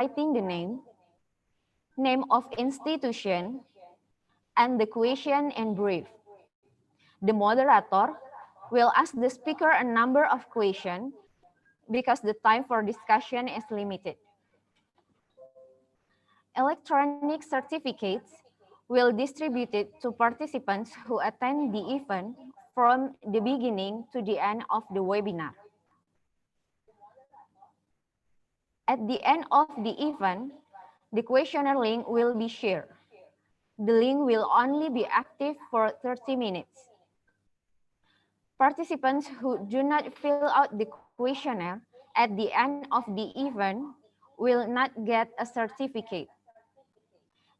writing the name of institution, and the question in brief. The moderator will ask the speaker a number of questions because the time for discussion is limited. Electronic certificates will be distributed to participants who attend the event from the beginning to the end of the webinar. At the end of the event, the questionnaire link will be shared. The link will only be active for 30 minutes. Participants who do not fill out the questionnaire at the end of the event will not get a certificate.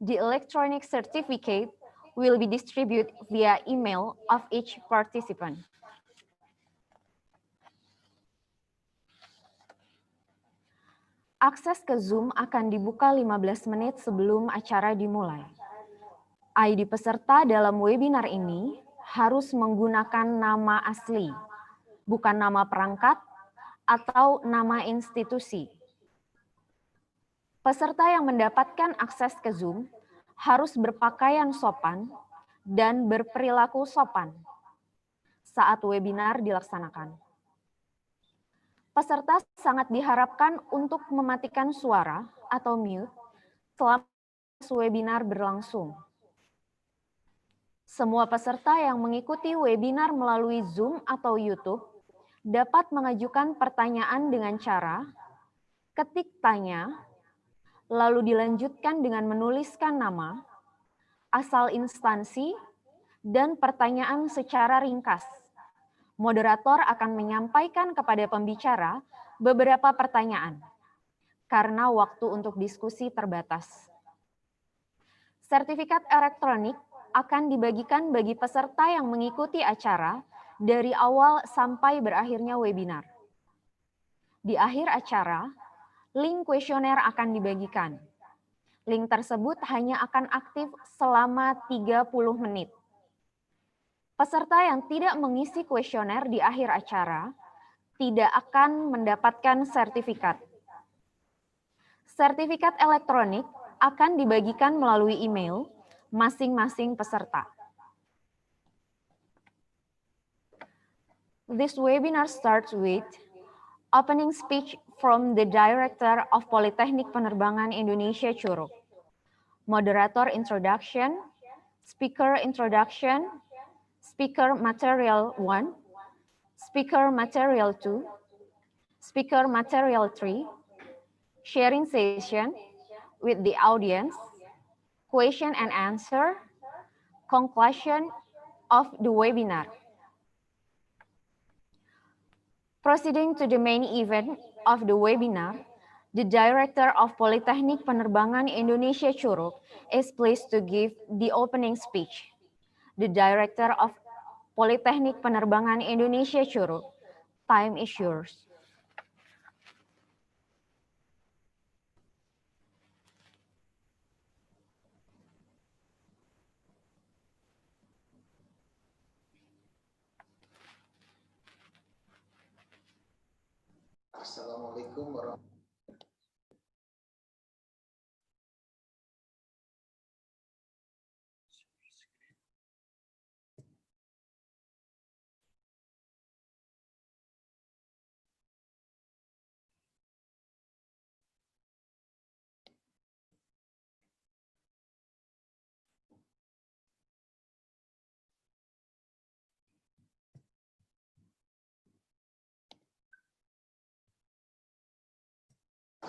The electronic certificate will be distributed via email of each participant. Akses ke Zoom akan dibuka 15 menit sebelum acara dimulai. ID peserta dalam webinar ini harus menggunakan nama asli, bukan nama perangkat atau nama institusi. Peserta yang mendapatkan akses ke Zoom harus berpakaian sopan dan berperilaku sopan saat webinar dilaksanakan. Peserta sangat diharapkan untuk mematikan suara atau mute selama webinar berlangsung. Semua peserta yang mengikuti webinar melalui Zoom atau YouTube dapat mengajukan pertanyaan dengan cara ketik tanya, lalu dilanjutkan dengan menuliskan nama, asal instansi, dan pertanyaan secara ringkas. Moderator akan menyampaikan kepada pembicara beberapa pertanyaan, karena waktu untuk diskusi terbatas. Sertifikat elektronik akan dibagikan bagi peserta yang mengikuti acara dari awal sampai berakhirnya webinar. Di akhir acara, link kuesioner akan dibagikan. Link tersebut hanya akan aktif selama 30 menit. Peserta yang tidak mengisi kuesioner di akhir acara tidak akan mendapatkan sertifikat. Sertifikat elektronik akan dibagikan melalui email masing-masing peserta. This webinar starts with opening speech from the Director of Politeknik Penerbangan Indonesia Curug, moderator introduction, speaker introduction, Speaker Material 1, Speaker Material 2, Speaker Material 3, sharing session with the audience, question and answer, conclusion of the webinar. Proceeding to the main event of the webinar, the Director of Politeknik Penerbangan Indonesia Curug is pleased to give the opening speech. The Director of Politeknik Penerbangan Indonesia Curug, time is yours. Assalamualaikum warahmatullahi wabarakatuh.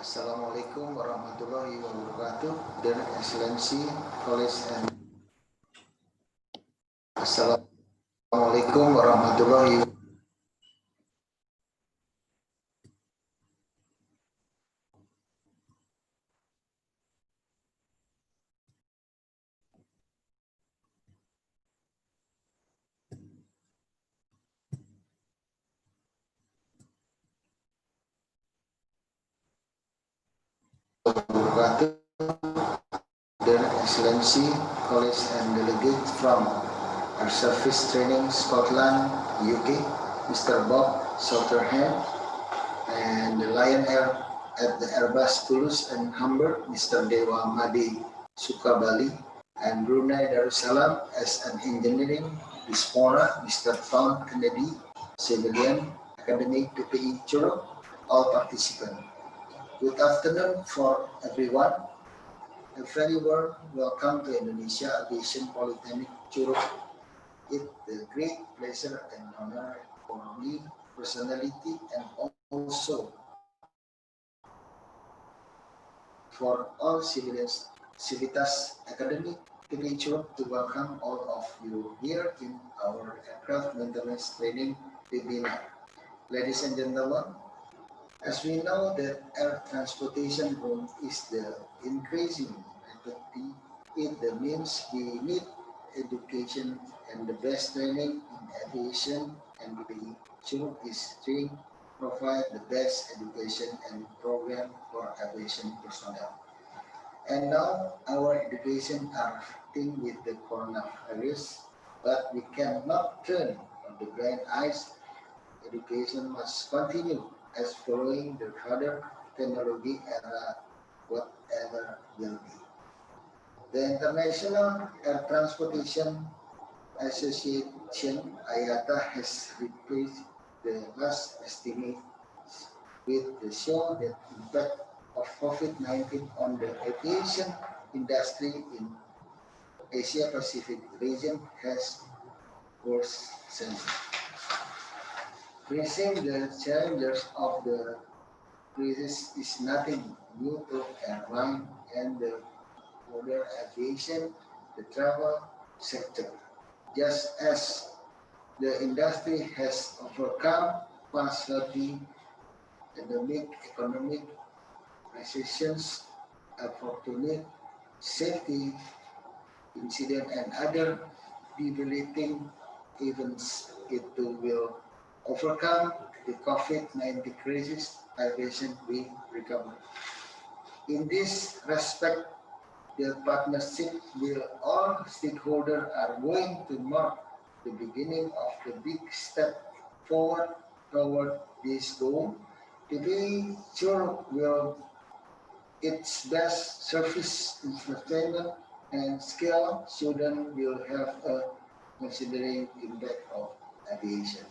Assalamualaikum warahmatullahi wabarakatuh. Dear Excellency, colleagues and Assalamualaikum warahmatullahi wabarakatuh. Dear Excellency, colleagues and delegates from Air Service Training Scotland, UK, Mr. Bob Souterham, and the Lion Air at the Airbus Toulouse and Hamburg, Mr. Dewa Madi Sukabali, and Brunei Darussalam as an engineering diaspora, Mr. Tom Kennedy, civilian, academic PPI Curug, all participants. Good afternoon for everyone. A very warm welcome to Indonesia Aviation Polytechnic Curug. It's a great pleasure and honor for me personally and also for all Civitas Academy PPI Curug to welcome all of you here in our aircraft maintenance training webinar. Ladies and gentlemen, as we know that air transportation growth is the increasing rapidly, it means we need education and the best training in aviation, and the Curug is trying to provide the best education and program for aviation personnel. And now our education are fighting with the coronavirus, but we cannot turn on the blind eyes. Education must continue as following the further technology era, whatever will be. The International Air Transportation Association IATA has replaced the last estimate with the show that impact of COVID-19 on the aviation industry in Asia Pacific region has worsened. Facing the challenges of the crisis is nothing new to airline and the border aviation, the travel sector. Just as the industry has overcome past 30 pandemic economic recessions, unfortunate safety incident and other debilitating events, it too will overcome the COVID-19 crisis. Aviation will recover. In this respect, the partnership with all stakeholders are going to mark the beginning of the big step forward toward this goal. PPI Curug will its best service infrastructure and scale students will have a considering impact of aviation.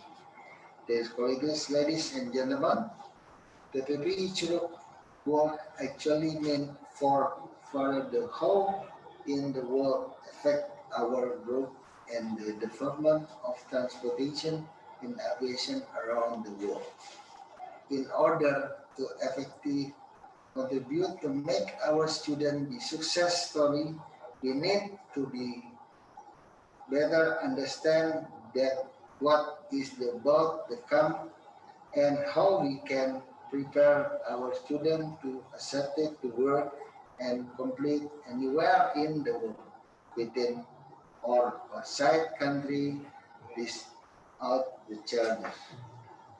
Dear colleagues, ladies and gentlemen, the PPI Curug work actually meant for the whole in the world affect our growth and the development of transportation in aviation around the world. In order to effectively contribute to make our students be success story, we need to be better understand that what is the about the come and how we can prepare our students to accept it to work and complete anywhere in the world, within or outside country, without the challenges.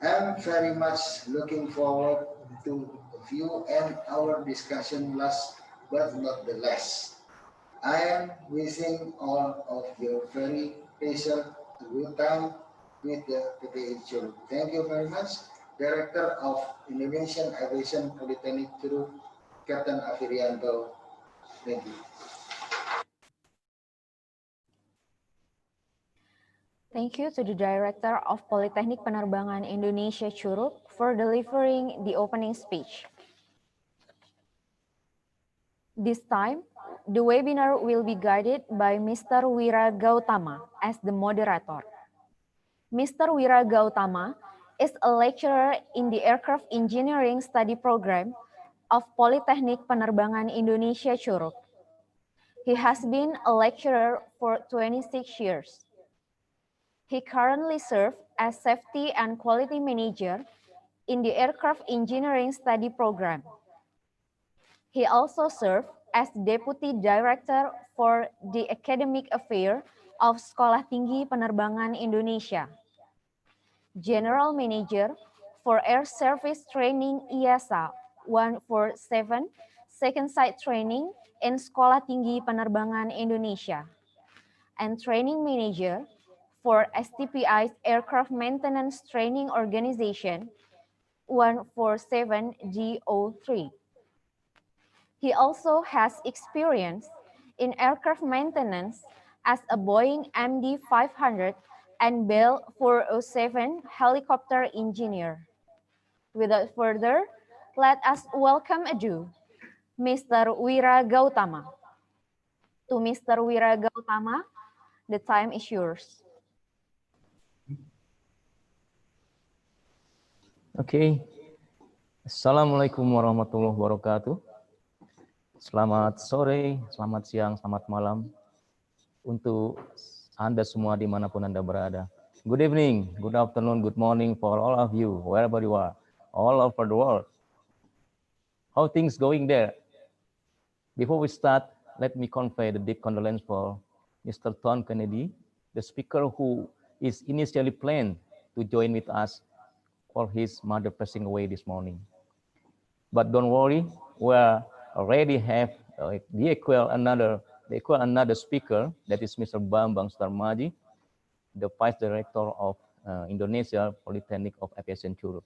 I'm very much looking forward to you and our discussion last but not the last. I am wishing all of you very patient, a good time with the PPI. Thank you very much. Director of Indonesian Aviation Polytechnic Curug, Captain Afirianto. Thank you. Thank you to the Director of Politeknik Penerbangan Indonesia Curug for delivering the opening speech. This time, the webinar will be guided by Mr. Wira Gautama as the moderator. Mr. Wira Gautama is a lecturer in the Aircraft Engineering Study Program of Politeknik Penerbangan Indonesia Curug. He has been a lecturer for 26 years. He currently serves as Safety and Quality Manager in the Aircraft Engineering Study Program. He also served as Deputy Director for the Academic Affairs of Sekolah Tinggi Penerbangan Indonesia, General Manager for Air Service Training IASA 147, Second Site Training in Sekolah Tinggi Penerbangan Indonesia, and Training Manager for STPI's Aircraft Maintenance Training Organization, 147GO3. He also has experience in aircraft maintenance as a Boeing MD-500 and Bell 407 helicopter engineer. Without further, let us welcome Adu, Mr. Wira Gautama. To Mr. Wira Gautama, the time is yours. Okay. Assalamualaikum warahmatullahi wabarakatuh. Selamat sore, selamat siang, selamat malam untuk Anda semua dimanapun Anda berada. Good evening, good afternoon, good morning for all of you, wherever you are, all over the world. How things going there? Before we start, let me convey the deep condolence for Mr. Tom Kennedy, the speaker who is initially planned to join with us for his mother passing away this morning. But don't worry, we already have the equal another speaker, that is Mr. Bambang Sutarmaji, the Vice Director of Indonesia Polytechnic of Aviation Curug.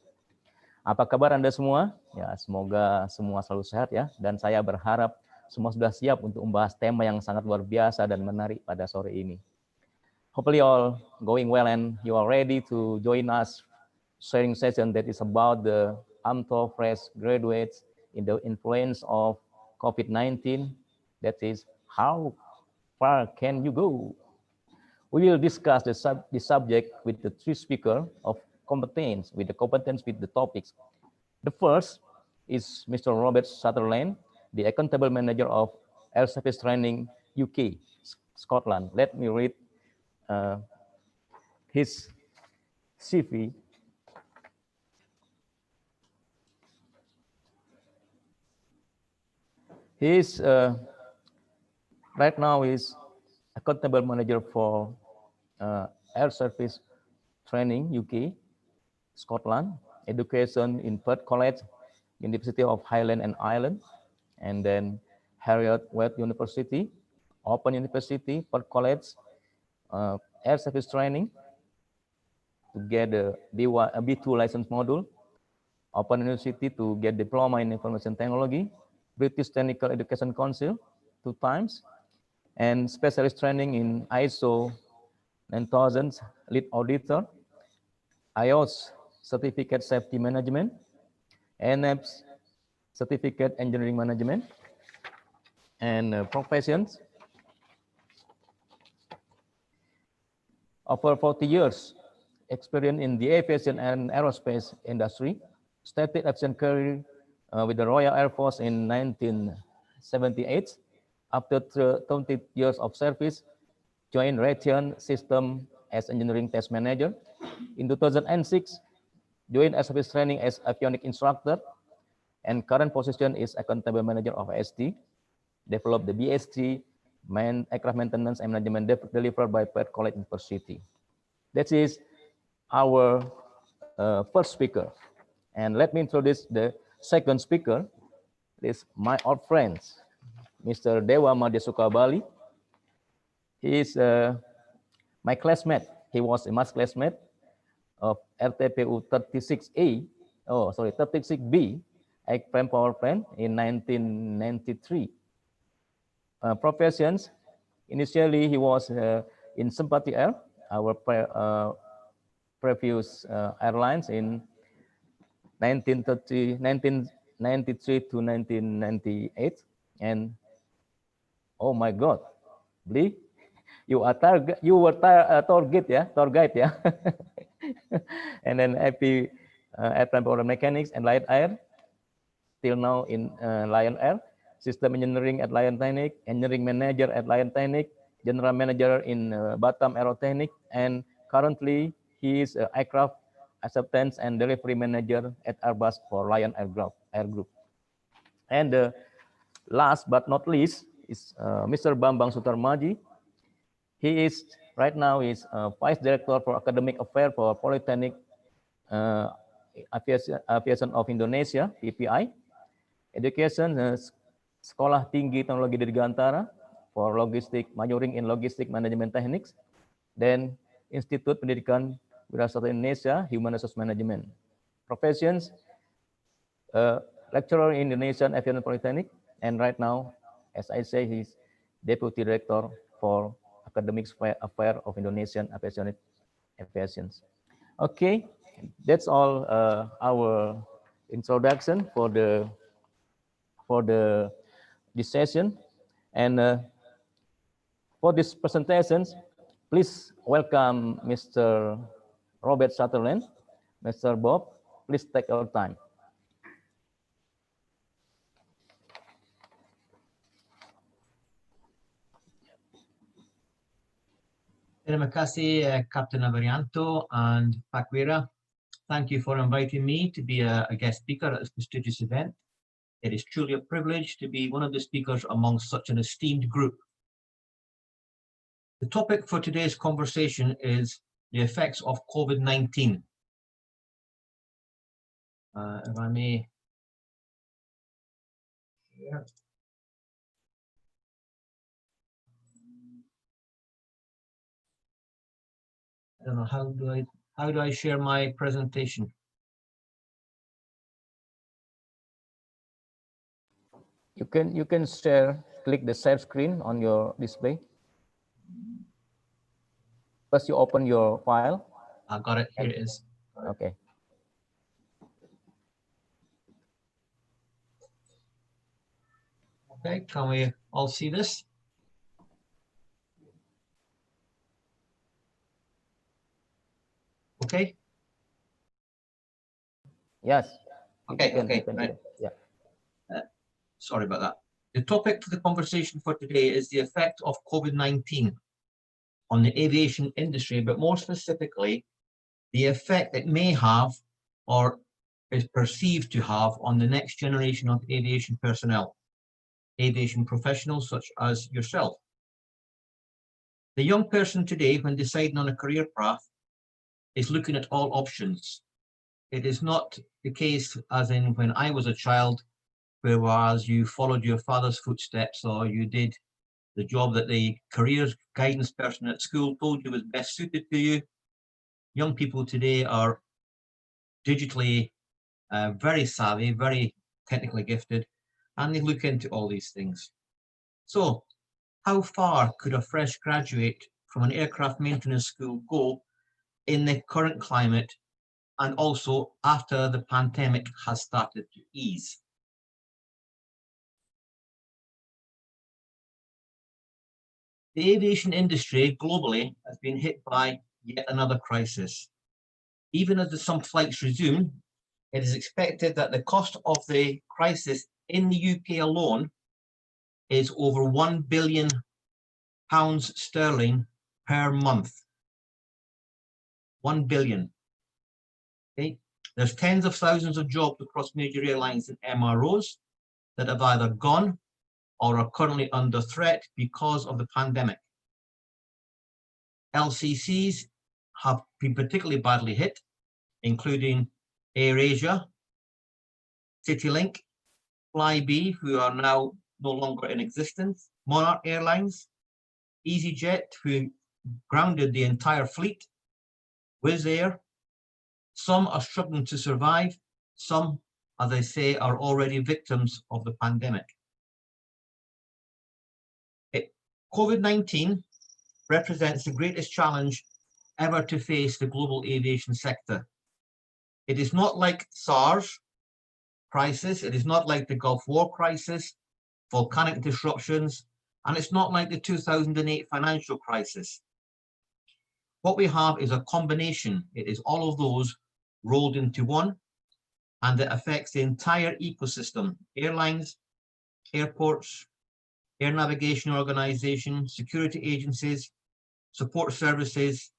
Apa kabar Anda semua? Ya, semoga semua selalu sehat ya. Dan saya berharap semua sudah siap untuk membahas tema yang sangat luar biasa dan menarik pada sore ini. Hopefully all going well and you are ready to join us sharing session that is about the AMTO fresh graduates in the influence of COVID-19. That is, how far can you go? We will discuss the subject with the three speakers of competence, with the topics. The first is Mr. Robert Sutherland, the accountable manager of Air Service Training UK, Scotland. Let me read his CV. He is right now is accountable manager for Air Service Training UK, Scotland, education in Perth College, University of Highland and Islands, and then Harriet Webb University, Open University, Perth College, Air Service Training to get the B2 license module, Open University to get Diploma in Information Technology, British Technical Education Council 2 times, and specialist training in ISO 9000 lead auditor, IOS certificate safety management, NF's certificate engineering management, and professions. Over 40 years experience in the aviation and aerospace industry, started aviation career with the Royal Air Force in 1978. After 20 years of service, joined Raytheon System as engineering test manager. In 2006, joined Air Service Training as avionic instructor, and current position is accountable manager of ST. Developed the BST, aircraft maintenance and management delivered by Perth College University. That is our first speaker. And let me introduce the second speaker. This is my old friend, Mr. Dewa Madhyasuka Bali. He is my classmate. He was a math classmate of RTPU 36A, 36B, airframe power plant in 1993. Professions, initially he was in Sympathy Air, our previous airlines in 1993 to 1998. And oh my God, Bli, you were tour guide, yeah. And then AP airplane power mechanics and Lion Air, till now in Lion Air, system engineering at Lion Technic, engineering manager at Lion Technic, general manager in Batam Aerotechnic, and currently he is aircraft acceptance and delivery manager at Airbus for Lion Air Group. And last but not least is Mr. Bambang Sutarmaji. He is right now is Vice Director for Academic Affairs for Polytechnic Aviation of Indonesia, PPI. Education, Sekolah Tinggi Teknologi Dirgantara for logistic, majoring in logistic management techniques. Then Institut Pendidikan Wirausaha Indonesia, Human Resource Management. Professions, lecturer in Indonesian Aviation Polytechnic, and right now, as I say, he's Deputy Director for Academic Affairs of Indonesian Aviation. Okay, that's all our introduction for this session, and for this presentations, please welcome Mr. Robert Sutherland. Mr. Bob, please take your time. Terima kasih, Captain Avarianto and Paquira. Thank you for inviting me to be a guest speaker at this prestigious event. It is truly a privilege to be one of the speakers amongst such an esteemed group. The topic for today's conversation is the effects of COVID-19. If I may. Yeah. I don't know, how do I share my presentation? You can share, click the share screen on your display. First you open your file. I got it, here it is. Okay. Okay, can we all see this? Okay. Yes. Okay, you can right. Yeah. Sorry about that. The topic for the conversation for today is the effect of COVID-19 on the aviation industry, but more specifically, the effect it may have or is perceived to have on the next generation of aviation personnel, aviation professionals such as yourself. The young person today, when deciding on a career path, is looking at all options. It is not the case as in when I was a child, whereas you followed your father's footsteps or you did the job that the careers guidance person at school told you was best suited to you. Young people today are digitally very savvy, very technically gifted, and they look into all these things. So how far could a fresh graduate from an aircraft maintenance school go in the current climate and also after the pandemic has started to ease? The aviation industry globally has been hit by yet another crisis. Even as some flights resume, it is expected that the cost of the crisis in the UK alone is over £1 billion per month. 1 billion. Okay. There's tens of thousands of jobs across major airlines and MROs that have either gone or are currently under threat because of the pandemic. LCCs have been particularly badly hit, including AirAsia, CityLink, Flybe, who are now no longer in existence, Monarch Airlines, EasyJet, who grounded the entire fleet, Wizz Air. Some are struggling to survive. Some, as I say, are already victims of the pandemic. COVID-19 represents the greatest challenge ever to face the global aviation sector. It is not like SARS crisis, it is not like the Gulf War crisis, volcanic disruptions, and it's not like the 2008 financial crisis. What we have is a combination. It is all of those rolled into one, and it affects the entire ecosystem: airlines, airports, air navigation organizations, security agencies, support services,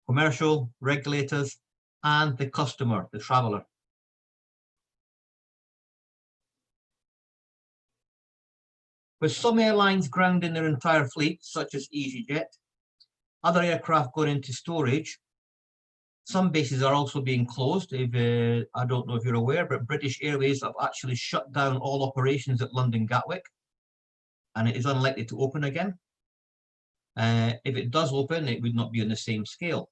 commercial regulators, and the customer, the traveler. With some airlines grounding their entire fleet, such as EasyJet, other aircraft going into storage, some bases are also being closed. I don't know if you're aware, but British Airways have actually shut down all operations at London Gatwick, and it is unlikely to open again. If it does open, it would not be on the same scale.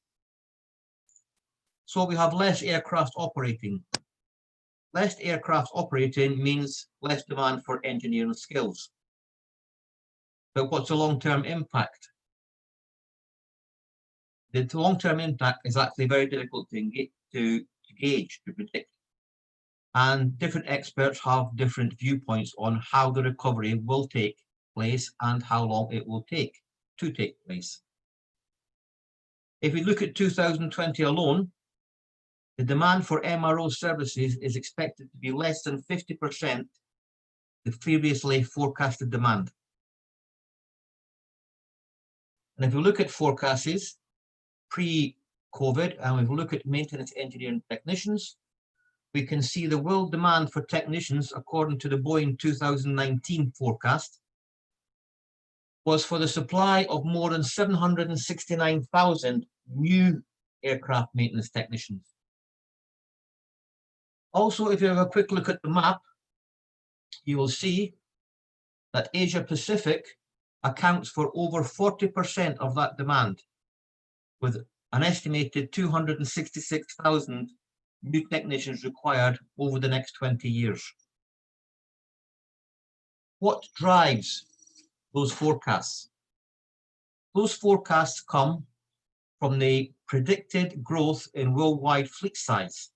So we have less aircraft operating. less aircraft operating means less demand for engineering skills. But what's the long-term impact? The long-term impact is actually very difficult to gauge, to predict. And different experts have different viewpoints on how the recovery will take place and how long it will take to take place. If we look at 2020 alone, the demand for MRO services is expected to be less than 50% the previously forecasted demand. And if we look at forecasts pre-COVID, and if we look at maintenance engineering technicians, we can see the world demand for technicians, according to the Boeing 2019 forecast, was for the supply of more than 769,000 new aircraft maintenance technicians. Also, if you have a quick look at the map, you will see that Asia Pacific accounts for over 40% of that demand, with an estimated 266,000 new technicians required over the next 20 years. What drives those forecasts? Those forecasts come from the predicted growth in worldwide fleet size.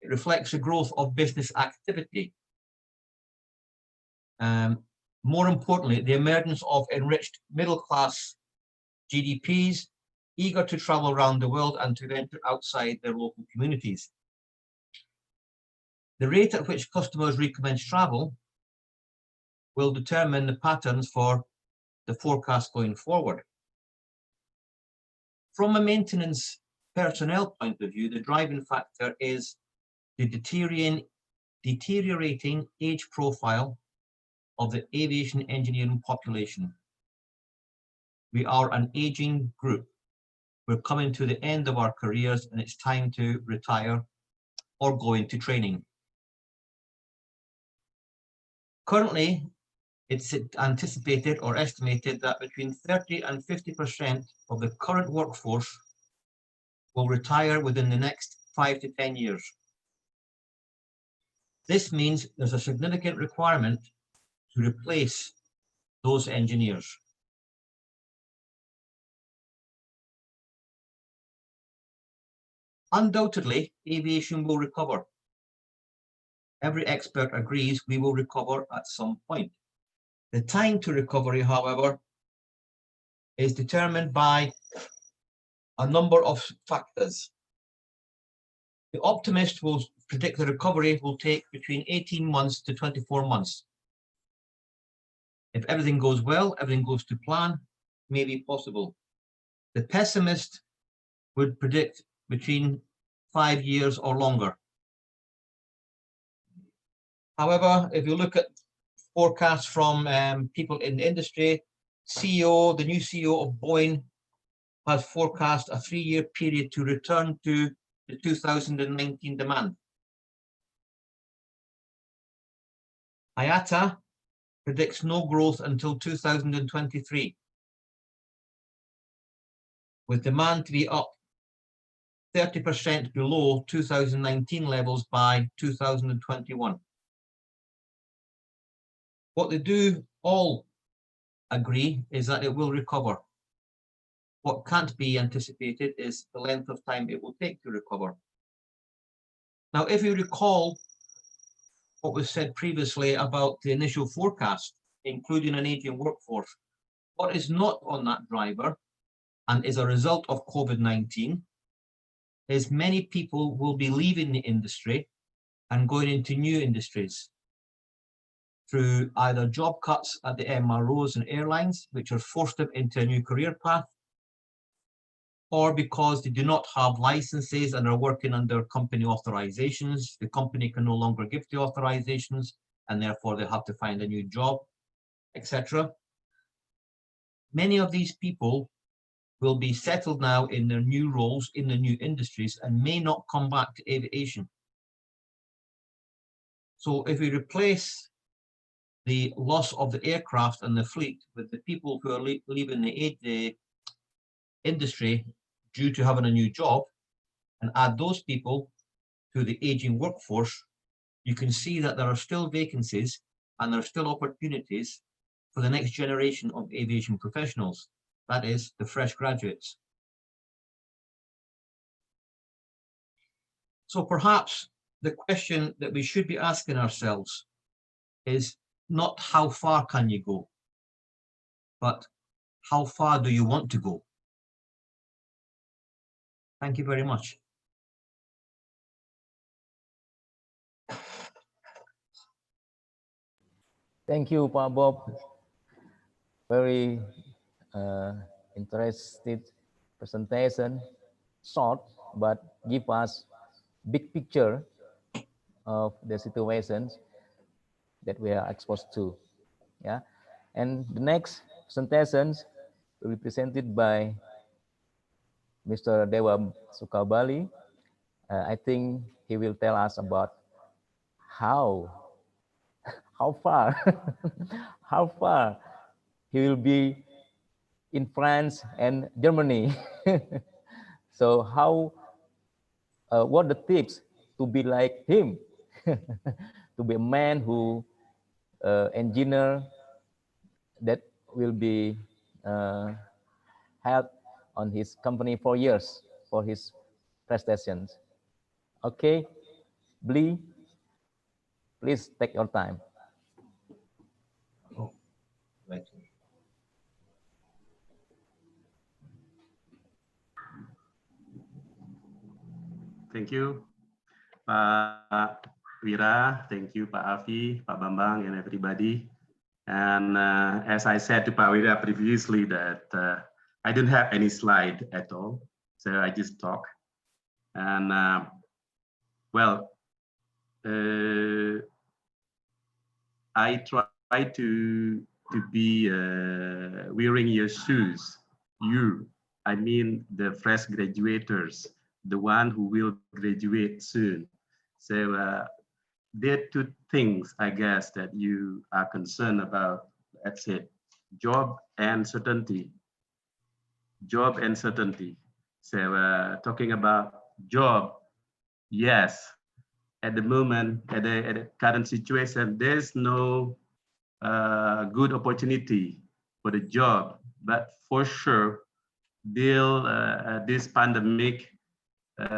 It reflects the growth of business activity. More importantly, the emergence of enriched middle-class GDPs, eager to travel around the world and to venture outside their local communities. The rate at which customers recommence travel will determine the patterns for the forecast going forward. From a maintenance personnel point of view, the driving factor is the deteriorating age profile of the aviation engineering population. We are an aging group. We're coming to the end of our careers and it's time to retire or go into training. Currently, it's anticipated or estimated that between 30 and 50% of the current workforce will retire within the next 5 to 10 years. This means there's a significant requirement to replace those engineers. Undoubtedly, aviation will recover. Every expert agrees we will recover at some point. The time to recovery, however, is determined by a number of factors. The optimist will predict the recovery will take between 18 months to 24 months. If everything goes well, everything goes to plan, may be possible. The pessimist would predict between 5 years or longer. However, if you look at forecasts from people in the industry, the new CEO of Boeing has forecast a 3-year period to return to the 2019 demand. IATA predicts no growth until 2023, with demand to be up 30% below 2019 levels by 2021. What they do all agree is that it will recover. What can't be anticipated is the length of time it will take to recover. Now, if you recall what was said previously about the initial forecast, including an aging workforce, what is not on that driver and is a result of COVID-19 is many people will be leaving the industry and going into new industries through either job cuts at the MROs and airlines, which have forced them into a new career path, or because they do not have licenses and are working under company authorizations. The company can no longer give the authorizations and therefore they have to find a new job, etc. Many of these people will be settled now in their new roles in the new industries and may not come back to aviation. So if we replace the loss of the aircraft and the fleet with the people who are leaving the industry due to having a new job and add those people, to the aging workforce, you can see that there are still vacancies and there are still opportunities for the next generation of aviation professionals, that is, the fresh graduates. So perhaps the question that we should be asking ourselves is not how far can you go, but how far do you want to go? Thank you very much. Thank you, Pak Bob. Very interested presentation, short, but give us big picture of the situations that we are exposed to. Yeah, and the next presentations will be presented by Mr. Dewa Sukabali. I think he will tell us about how far how far he will be in France and Germany. So how what the tips to be like him, to be a man who engineer that will be held on his company for years for his prestations. Okay, Blee, please take your time. Oh, right. Thank you, Pak Wira. Thank you, Pak Afi, Pak Bambang, and everybody. And as I said to Pak Wira previously, that I don't have any slide at all, so I just talk. And well, I try to be wearing your shoes. I mean the fresh graduates, the one who will graduate soon. So there are two things, I guess, that you are concerned about. That's it, job and certainty. Job and certainty. So talking about job, yes, at the moment, at the current situation, there's no good opportunity for the job, but for sure, this pandemic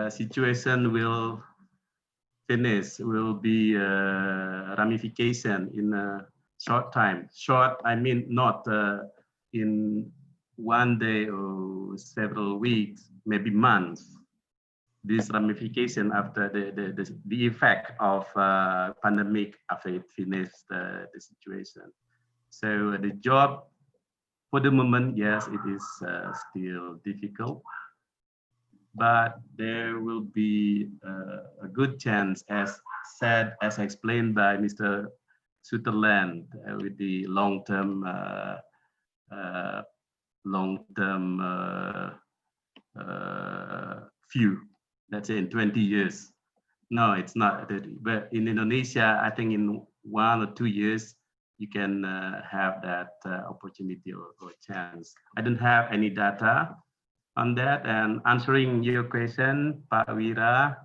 situation will finish, will be ramification in a short time. Short, I mean not in one day or several weeks, maybe months. This ramification after the effect of pandemic after it finished the situation. So the job for the moment, yes, it is still difficult, but there will be a good chance, as said, as explained by Mr. Sutherland, with the long-term view. Let's say in 20 years. No, it's not 30. But in Indonesia, I think in 1 or 2 years, you can have that opportunity or chance. I don't have any data on that. And answering your question, Pak Wira,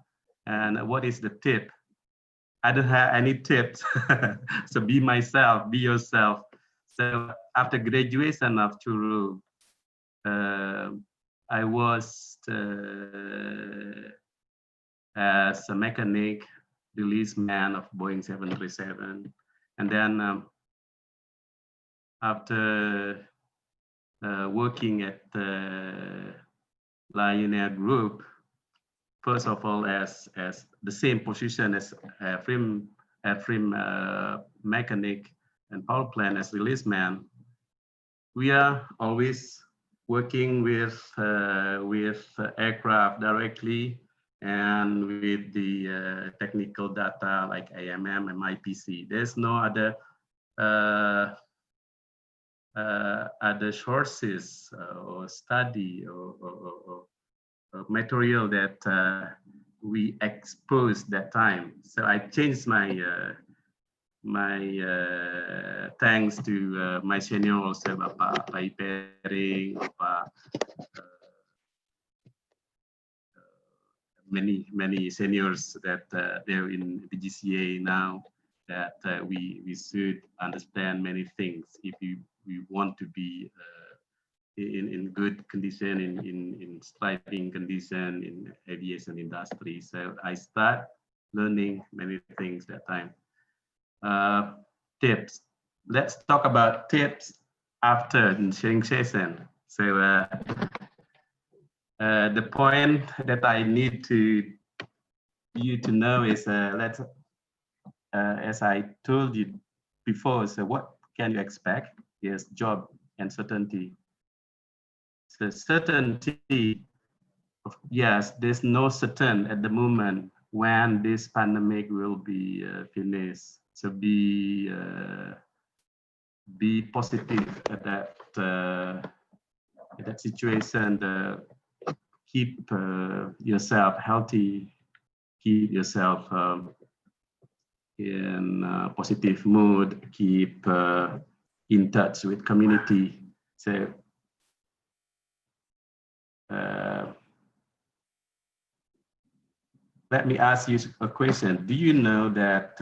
and what is the tip? I don't have any tips. So be myself, be yourself. So after graduation of Churu, I was as a mechanic, release man of Boeing 737. And then after working at the Lion Air Group, first of all, as the same position as airframe mechanic and power plant as release man, we are always working with aircraft directly and with the technical data like AMM and MIPC. There's no other other sources or study or material that we exposed that time. So I changed my thanks to my senior also, Bapak Pering, Bapak many seniors that they're in the GCA now, that we should understand many things if we want to be in good condition, in thriving condition in aviation industry. So I start learning many things that time. Tips. Let's talk about tips after the sharing session. So the point that I need you to know is as I told you before, so what can you expect? Yes, job uncertainty. So certainty, yes, there's no certain at the moment when this pandemic will be finished. So be positive at that situation. Keep yourself healthy. Keep yourself in positive mood. Keep in touch with community. So let me ask you a question. Do you know that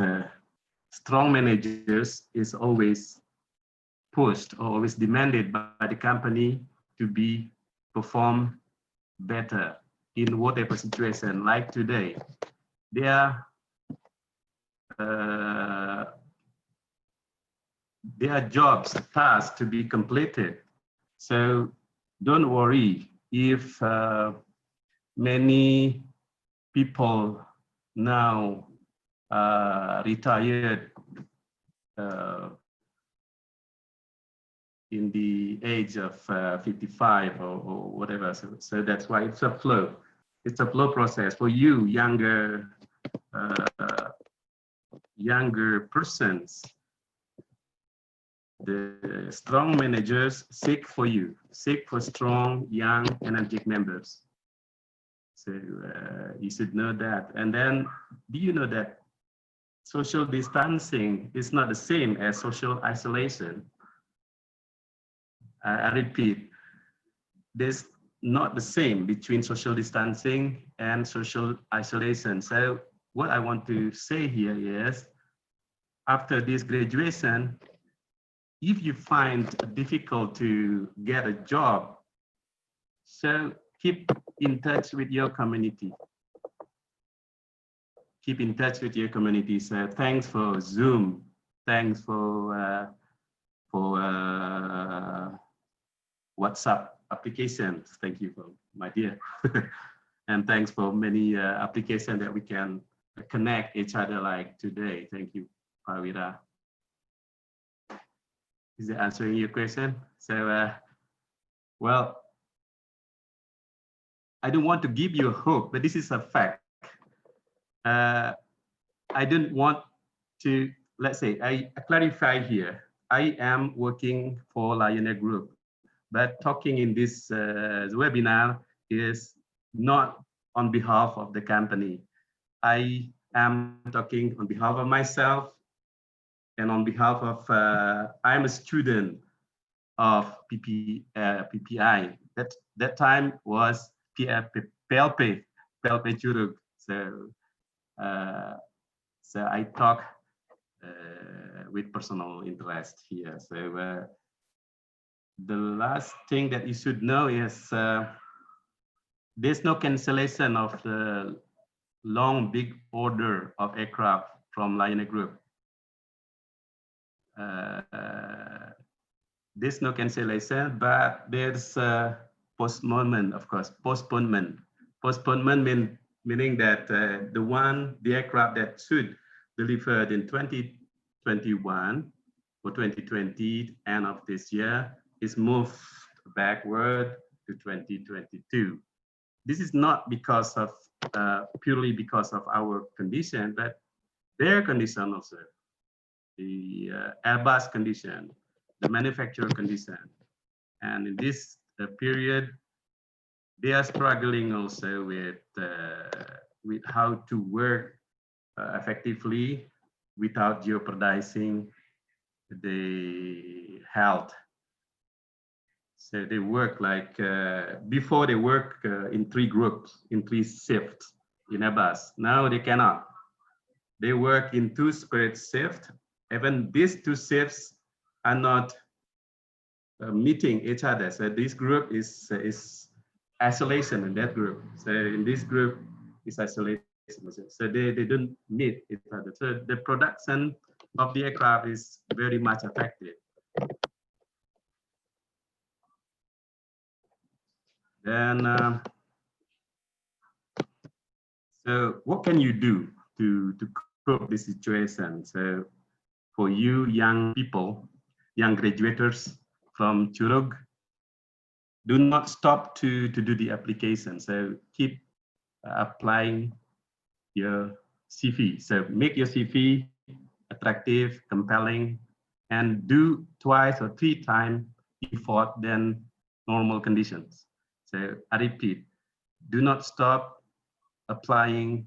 strong managers is always pushed or always demanded by the company to perform better in whatever situation? Like today, there are jobs, tasks to be completed. So don't worry if many people now retired in the age of 55 or whatever. So that's why it's a flow. It's a flow process for you, younger persons. The strong managers seek for you, seek for strong, young, energetic members. So you should know that. And then, do you know that social distancing is not the same as social isolation? I repeat, there's not the same between social distancing and social isolation. So what I want to say here is, after this graduation, if you find it difficult to get a job, so keep in touch with your community. Keep in touch with your community. So thanks for Zoom. Thanks for WhatsApp applications. Thank you, for my dear. And thanks for many applications that we can connect each other like today. Thank you, Pawira. Is it answering your question? So, well, I don't want to give you hope, but this is a fact. I don't want to, let's say, I clarify here. I am working for Lion Air Group, but talking in this webinar is not on behalf of the company. I am talking on behalf of myself and on behalf of, I'm a student of PPI. That time was ppicurug. So I talk with personal interest here. So the last thing that you should know is there's no cancellation of the long big order of aircraft from Lion Air Group. There's no cancellation, but there's postponement, of course. Postponement meaning that the aircraft that should delivered in 2021 or 2020, end of this year, is moved backward to 2022. This is not because of purely because of our condition, but their condition also, the Airbus condition, the manufacturer condition. And in this period, they are struggling also with how to work effectively without jeopardizing the health. So they work like, before they work in 3 groups, in 3 shifts. in a bus. Now they cannot. They work in two separate shifts. Even these two shifts are not meeting each other. So this group is isolation in that group. So in this group is isolation. So they don't meet each other. So the production of the aircraft is very much affected. Then, so what can you do to cope the situation? So for you young people, young graduates from Curug, do not stop to do the application. So keep applying your CV. So make your CV attractive, compelling, and do twice or 3 times effort than normal conditions. So I repeat, do not stop applying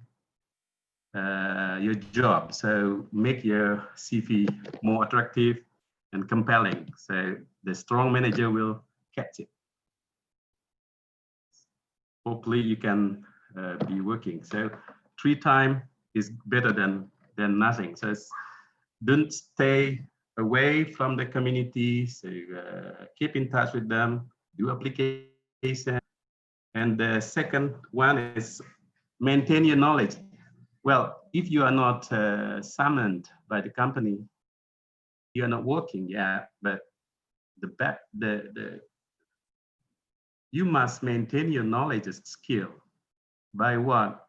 your job. So make your CV more attractive and compelling. So the strong manager will catch it. Hopefully you can be working. So 3 times is better than nothing. So don't stay away from the community. So keep in touch with them, do application. And the second one is maintain your knowledge. Well, if you are not summoned by the company, you are not working yet, but you must maintain your knowledge and skill. By what?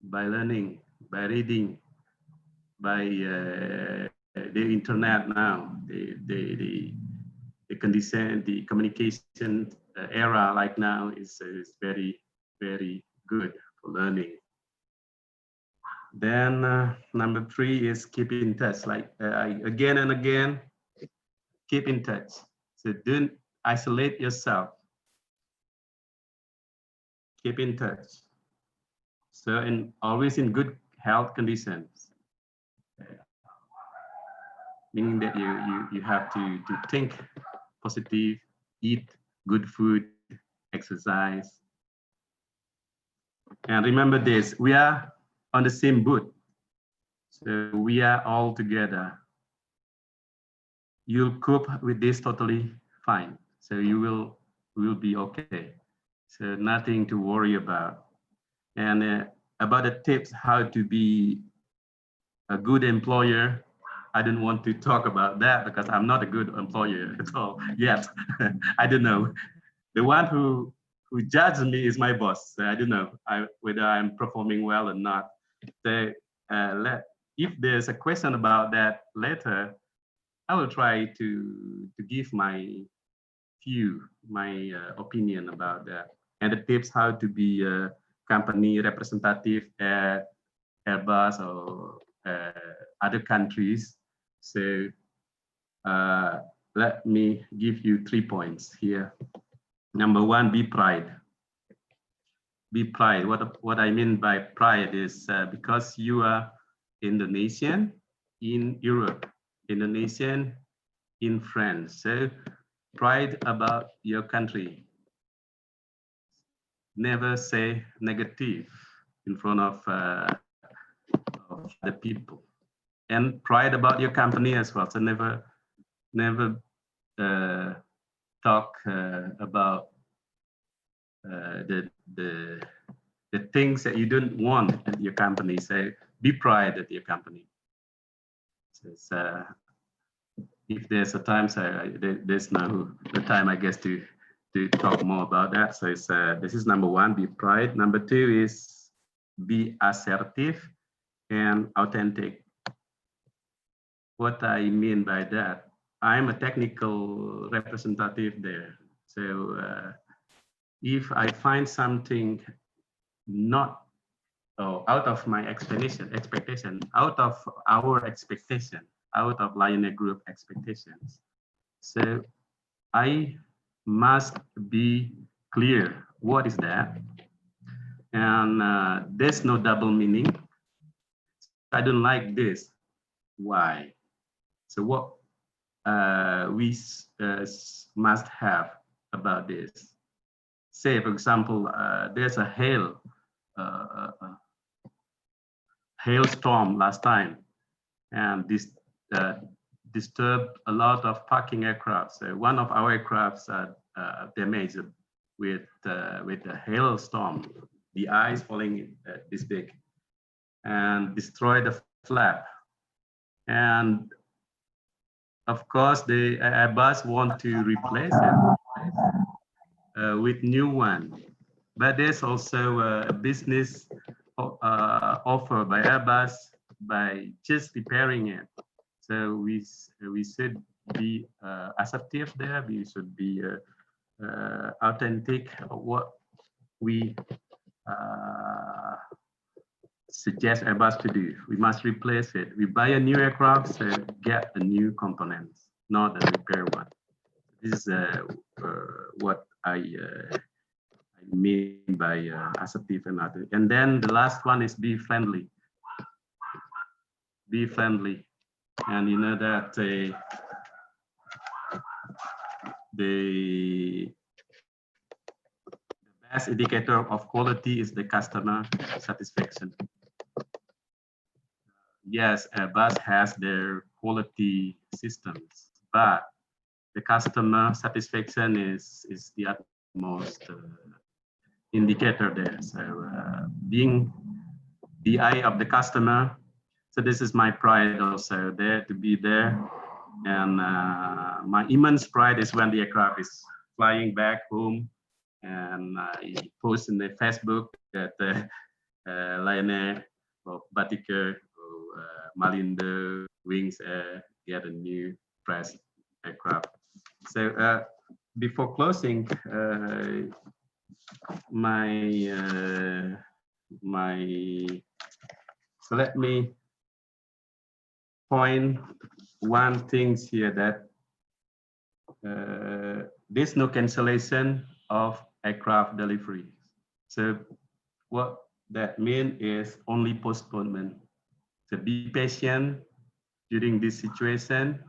By learning, by reading, by the internet now, the condition, the communication era like now is very, very good for learning. Then number 3 is keep in touch. Like again and again, keep in touch. So don't isolate yourself. Keep in touch. So always in good health conditions. Meaning that you have to think positive, eat good food, exercise. And remember this, we are on the same boat. So we are all together. You'll cope with this totally fine. So you will be okay. So nothing to worry about. And about the tips how to be a good employer, I don't want to talk about that because I'm not a good employer at all yet. I don't know. The one who judges me is my boss. So I don't know whether I'm performing well or not. So if there's a question about that later, I will try to give my view, my opinion about that, and the tips how to be a company representative at Airbus or other countries. So let me give you 3 points here. Number 1, be pride. Be pride. What I mean by pride is because you are Indonesian in Europe, Indonesian in France. So pride about your country. Never say negative in front of the people. And pride about your company as well. So never talk about the things that you don't want at your company. So be pride at your company. So if there's a time, so there's no the time, I guess, to talk more about that. So this is number 1, be pride. Number 2 is be assertive and authentic. What I mean by that, I'm a technical representative there. So if I find something not out of my expectation, out of our expectation, out of Lionet Group expectations. So I must be clear, what is that? And there's no double meaning. I don't like this. Why? So what we must have about this? Say, for example, there's a hail hailstorm last time, and this disturbed a lot of parking aircraft. So one of our aircrafts damaged with the hailstorm, the ice falling this big, and destroyed the flap. And of course, the Airbus want to replace it with new one. But there's also a business offer by Airbus by just repairing it. So we should be assertive there. We should be authentic of what we suggest Airbus to do. We must replace it. We buy a new aircraft, so get a new components, not a repair one. This is what I mean by assertive and other. And then the last one is be friendly. Be friendly, and you know that the best indicator of quality is the customer satisfaction. Yes, Airbus has their quality systems, but the customer satisfaction is the utmost indicator there. So being the eye of the customer. So this is my pride also there to be there. And my immense pride is when the aircraft is flying back home, and I post in the Facebook that Lion Air or Batikeur or Malindo Wings Air get a new fresh aircraft. So before closing, so let me point one thing here, that there's no cancellation of aircraft delivery. So what that means is only postponement. So be patient during this situation.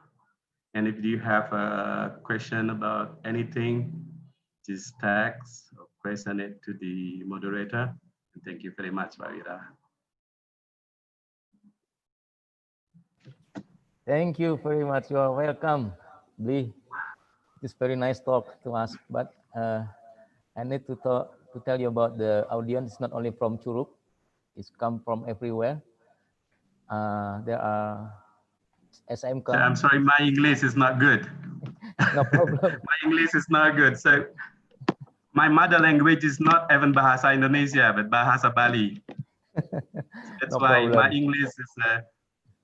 And if you have a question about anything, just text or question it to the moderator. And thank you very much, Barira. Thank you very much. You are welcome, Lee. It's very nice talk to us, but I need to tell you about the audience. It's not only from Curug, it's come from everywhere. There are SMK. So I'm sorry, my English is not good. No problem. My English is not good. So my mother language is not even Bahasa Indonesia, but Bahasa Bali. That's No why problem. my English is,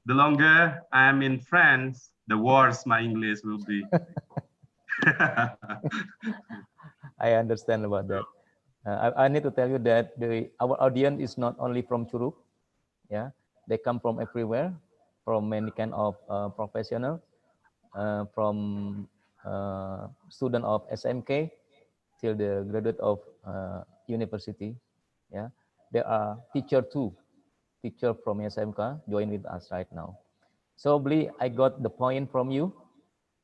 the longer I'm in France, the worse my English will be. I understand about that. I need to tell you that our audience is not only from Curug. Yeah, they come from everywhere, from many kind of professional, from student of SMK till the graduate of university. Yeah, there are teacher from SMK join with us right now. So Bli, I got the point from you.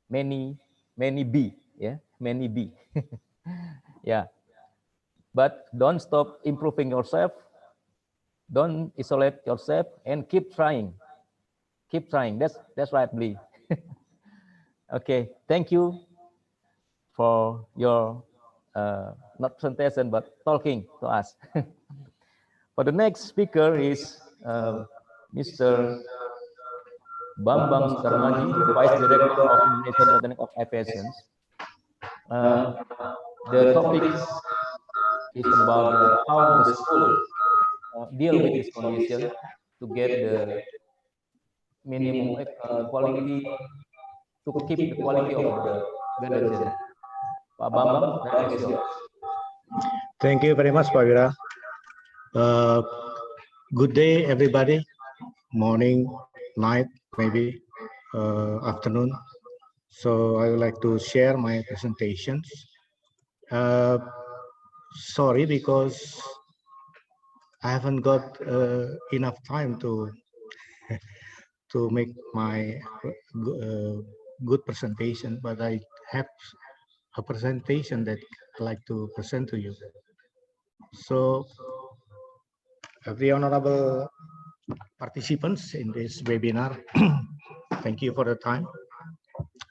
Many B, yeah, many B. Yeah, but don't stop improving yourself. Don't isolate yourself and keep trying. Keep trying. That's right, Bli. Okay, thank you for your not presentation but talking to us. For the next speaker is Mr. Bambang Sudarmaji, the Vice Director of Indonesian Academy of Aviation. The topic is about how the school deal with this condition to get the minimum quality, to keep the quality of the graduation. Pak Bambang, that is yours. Thank you very much, Pawira. Good day, everybody. Morning, night, maybe afternoon. So I would like to share my presentations. Sorry, because I haven't got enough time to make my good presentation, but I have a presentation that I'd like to present to you. So, the Honorable participants in this webinar. Thank you for the time.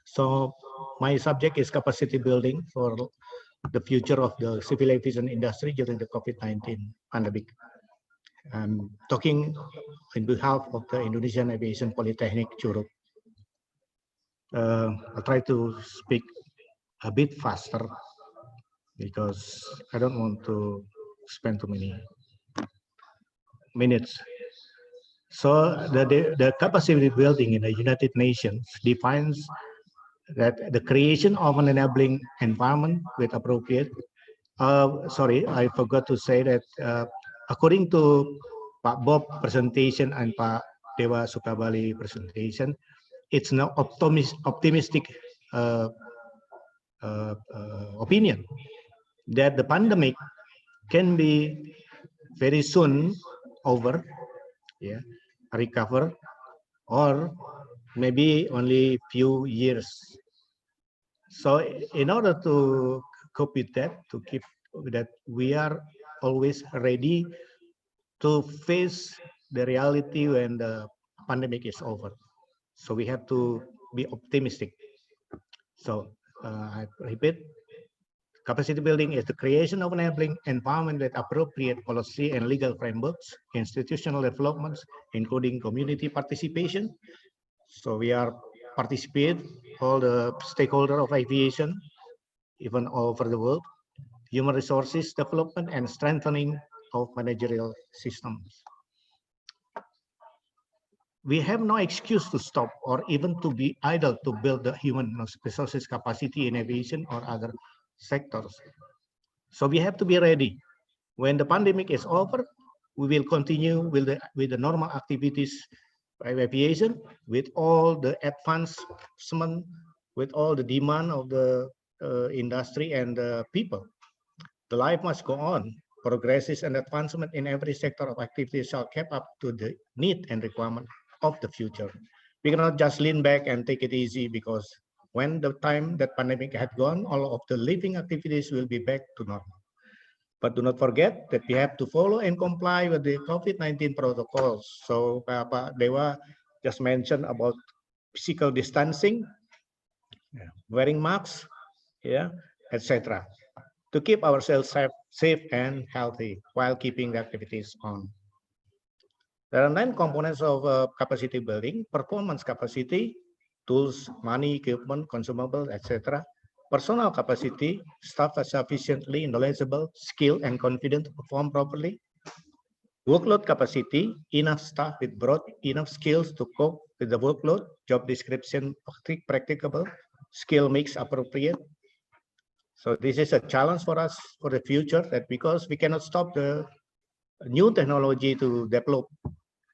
So my subject is capacity building for the future of the civil aviation industry during the COVID-19 pandemic. I'm talking on behalf of the Indonesian Aviation Polytechnic Curug. I'll try to speak a bit faster because I don't want to spend too many minutes. So the capacity building in the United Nations defines that the creation of an enabling environment with appropriate. Sorry, I forgot to say that according to Pak Bob presentation and Pak Dewa Sukabali presentation, it's no optimistic opinion that the pandemic can be very soon over, yeah, recover, or maybe only few years. So in order to cope with that, to keep that, we are always ready to face the reality when the pandemic is over. So we have to be optimistic. So I repeat, capacity building is the creation of enabling environment with appropriate policy and legal frameworks, institutional developments, including community participation. So we are participate all the stakeholders of aviation, even all over the world, human resources development and strengthening of managerial systems. We have no excuse to stop or even to be idle to build the human resources capacity in aviation or other sectors. So we have to be ready. When the pandemic is over, we will continue with the normal activities of aviation, with all the advancement, with all the demand of the industry and the people. The life must go on. Progresses and advancement in every sector of activity shall keep up to the need and requirement of the future. We cannot just lean back and take it easy, because when the time that pandemic had gone, all of the living activities will be back to normal. But do not forget that we have to follow and comply with the COVID-19 protocols. So Pak Dewa just mentioned about physical distancing, wearing masks, yeah, etc., to keep ourselves safe and healthy while keeping the activities on. There are 9 components of capacity building: performance capacity, tools, money, equipment, consumables, etc. Personal capacity, staff are sufficiently knowledgeable, skilled, and confident to perform properly. Workload capacity, enough staff with broad enough skills to cope with the workload, job description practicable, skill mix appropriate. So this is a challenge for us for the future, that because we cannot stop the new technology to develop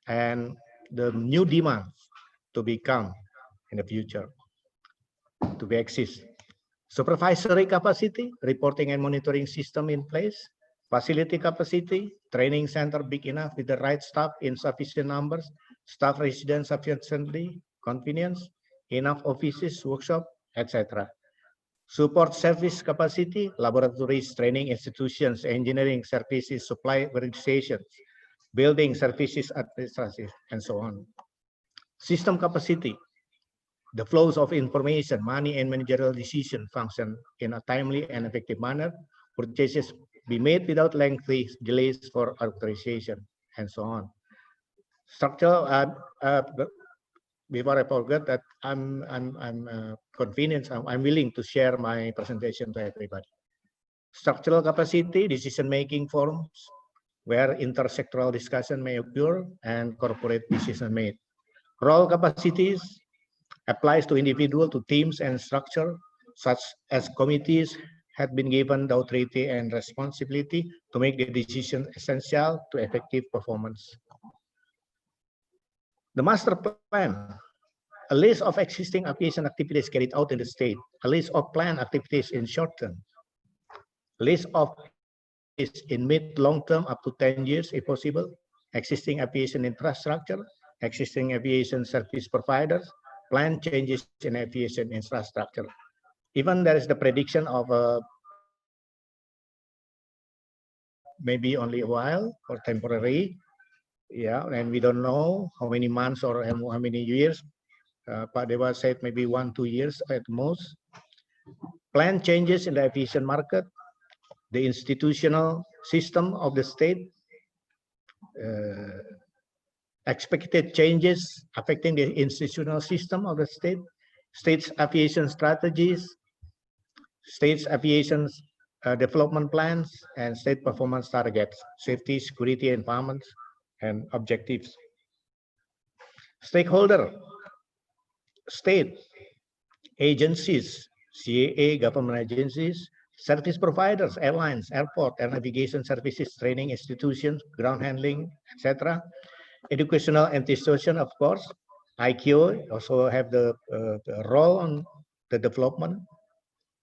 and the new demands to become in the future, to be exist. Supervisory capacity, reporting and monitoring system in place. Facility capacity, training center big enough with the right staff in sufficient numbers, staff residents sufficiently, convenience, enough offices, workshop, etc. Support service capacity, laboratories, training institutions, engineering services, supply organizations, building services, administrative, and so on. System capacity, the flows of information, money, and managerial decision function in a timely and effective manner. Purchases be made without lengthy delays for authorization, and so on. Structural. Before I forget that, I'm convenient. I'm willing to share my presentation to everybody. Structural capacity, decision-making forums where intersectoral discussion may occur and corporate decision made. Role capacities applies to individual, to teams and structure, such as committees had been given the authority and responsibility to make the decision essential to effective performance. The master plan, a list of existing aviation activities carried out in the state, a list of planned activities in short term, list of activities in mid long term up to 10 years if possible, existing aviation infrastructure, existing aviation service providers, planned changes in aviation infrastructure. Even there is the prediction of maybe only a while or temporary, Yeah, and we don't know how many months or how many years. Pak Dewa said maybe 1-2 years at most. Plan changes in the aviation market, the institutional system of the state, expected changes affecting the institutional system of the state, state's aviation strategies, state's aviation development plans, and state performance targets, safety, security, environment, and objectives. Stakeholder, state agencies, CAA, government agencies, service providers, airlines, airport, air navigation services, training institutions, ground handling, etc. Educational institution, of course. IQ also have the role on the development.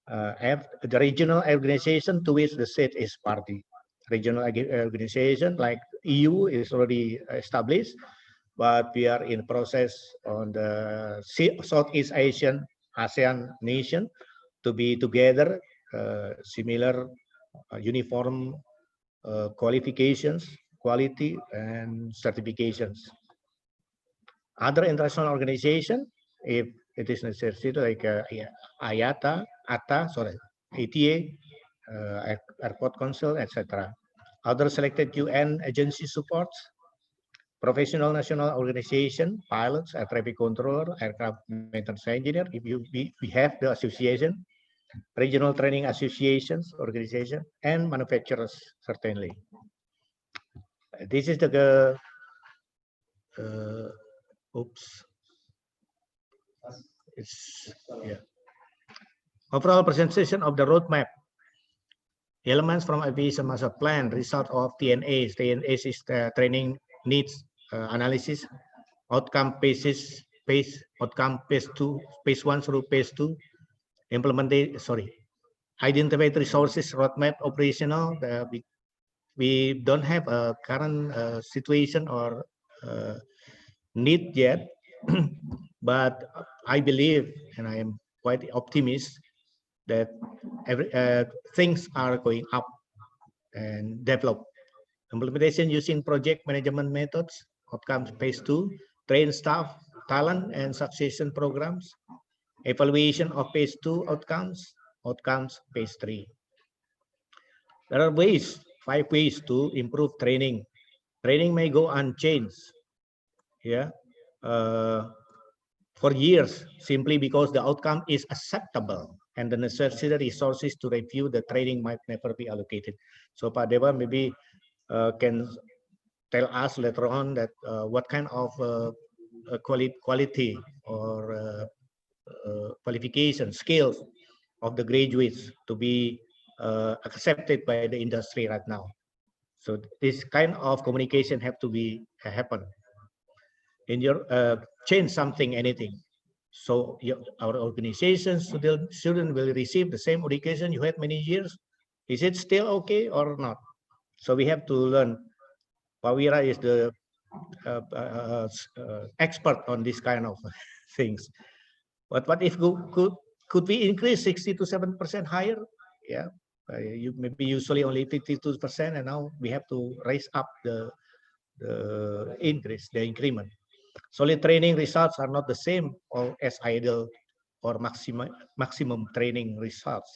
The regional organization to which the state is party. Regional organization like EU is already established, but we are in process on the Southeast Asian ASEAN nation to be together, similar uniform qualifications, quality, and certifications. Other international organization, if it is necessary, like ATA, Airport Council, etc. Other selected UN agency supports, professional national organization, pilots, air traffic controller, aircraft maintenance engineer. If we have the association, regional training associations, organization, and manufacturers, certainly. This is the, oops. It's, yeah. Overall presentation of the roadmap. Elements from aviation master plan, result of TNAs. TNAs is the training needs analysis, outcome phases, outcome phase 2, phase 1 through phase 2, identified resources, roadmap, operational. We don't have a current situation or need yet, but I believe, and I am quite optimistic, that things are going up and develop. Implementation using project management methods, outcomes phase 2, train staff, talent, and succession programs, evaluation of phase 2 outcomes phase 3. There are ways, 5 ways to improve training. Training may go unchanged, yeah, for years, simply because the outcome is acceptable and the necessary resources to review the training might never be allocated. So Pak Dewa maybe can tell us later on that what kind of quality or qualification, skills of the graduates to be accepted by the industry right now. So this kind of communication have to be happen. In your change something, anything. So our organizations, student will receive the same education you had many years. Is it still okay or not? So we have to learn. Pawira is the expert on this kind of things. But what if could we increase 60 to 7% higher? Yeah, you maybe usually only 52%, and now we have to raise up the increase, the increment. Solid training results are not the same as ideal or maximum training results.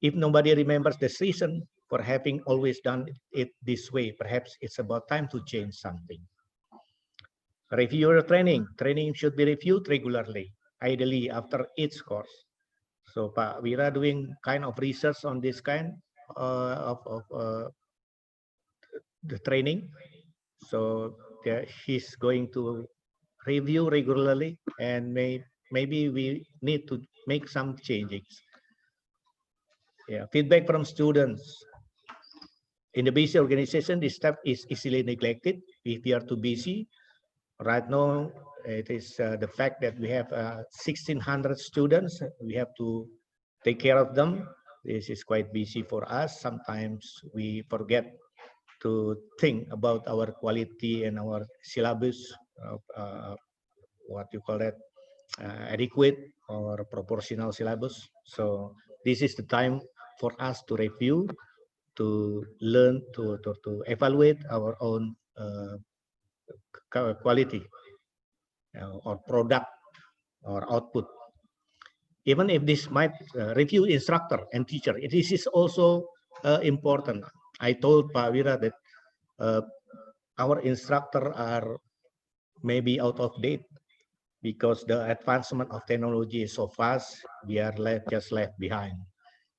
If nobody remembers the reason for having always done it this way, perhaps it's about time to change something. Review your training. Training should be reviewed regularly, ideally after each course. So Pak Wira doing kind of research on this kind of the training. So he's going to review regularly, and maybe we need to make some changes. Yeah, feedback from students. In the busy organization, this step is easily neglected if we are too busy. Right now, it is the fact that we have 1,600 students. We have to take care of them. This is quite busy for us. Sometimes we forget to think about our quality and our syllabus, what you call that, adequate or proportional syllabus. So this is the time for us to review, to learn, to evaluate our own quality or product or output. Even if this might review instructor and teacher, it is also important. I told Pak Wira that our instructor are maybe out of date because the advancement of technology is so fast, we are just left behind.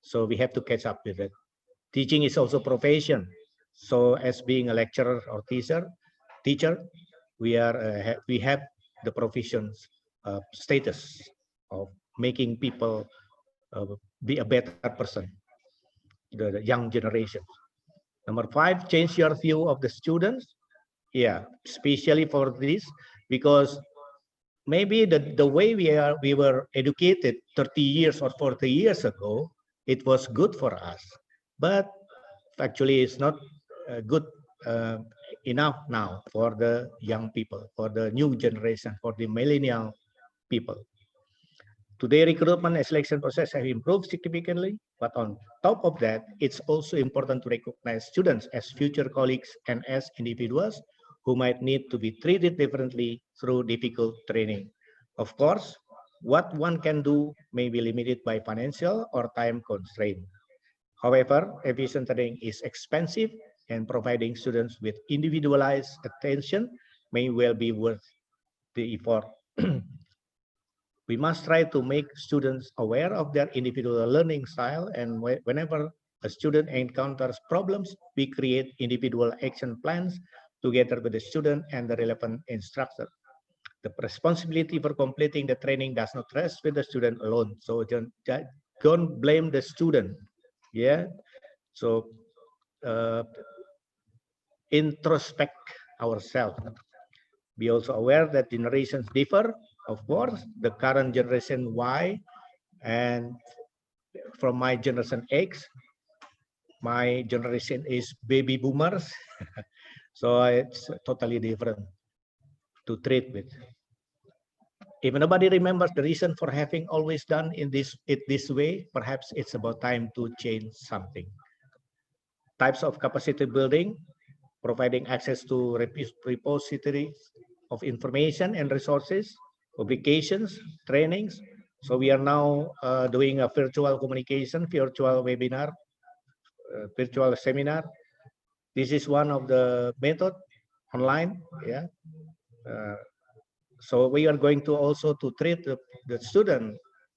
So we have to catch up with it. Teaching is also profession. So as being a lecturer or teacher, we have the profession status of making people be a better person, the young generation. Number 5, change your view of the students. Yeah, especially for this, because maybe the way we were educated 30 years or 40 years ago, it was good for us, but actually it's not good enough now for the young people, for the new generation, for the millennial people. Today, recruitment and selection process have improved significantly, but on top of that, it's also important to recognize students as future colleagues and as individuals who might need to be treated differently through difficult training. Of course, what one can do may be limited by financial or time constraint. However, aviation training is expensive, and providing students with individualized attention may well be worth the effort. We must try to make students aware of their individual learning style, and whenever a student encounters problems, we create individual action plans together with the student and the relevant instructor. The responsibility for completing the training does not rest with the student alone. So don't blame the student. Yeah. So introspect ourselves. Be also aware that generations differ. Of course, the current generation Y and from my generation X, my generation is baby boomers. So it's totally different to treat with. If nobody remembers the reason for having always done it this way, perhaps it's about time to change something. Types of capacity building, providing access to repositories of information and resources, publications, trainings. So we are now doing a virtual communication, virtual webinar, virtual seminar. This is one of the method online. Yeah. So we are going to also to treat the student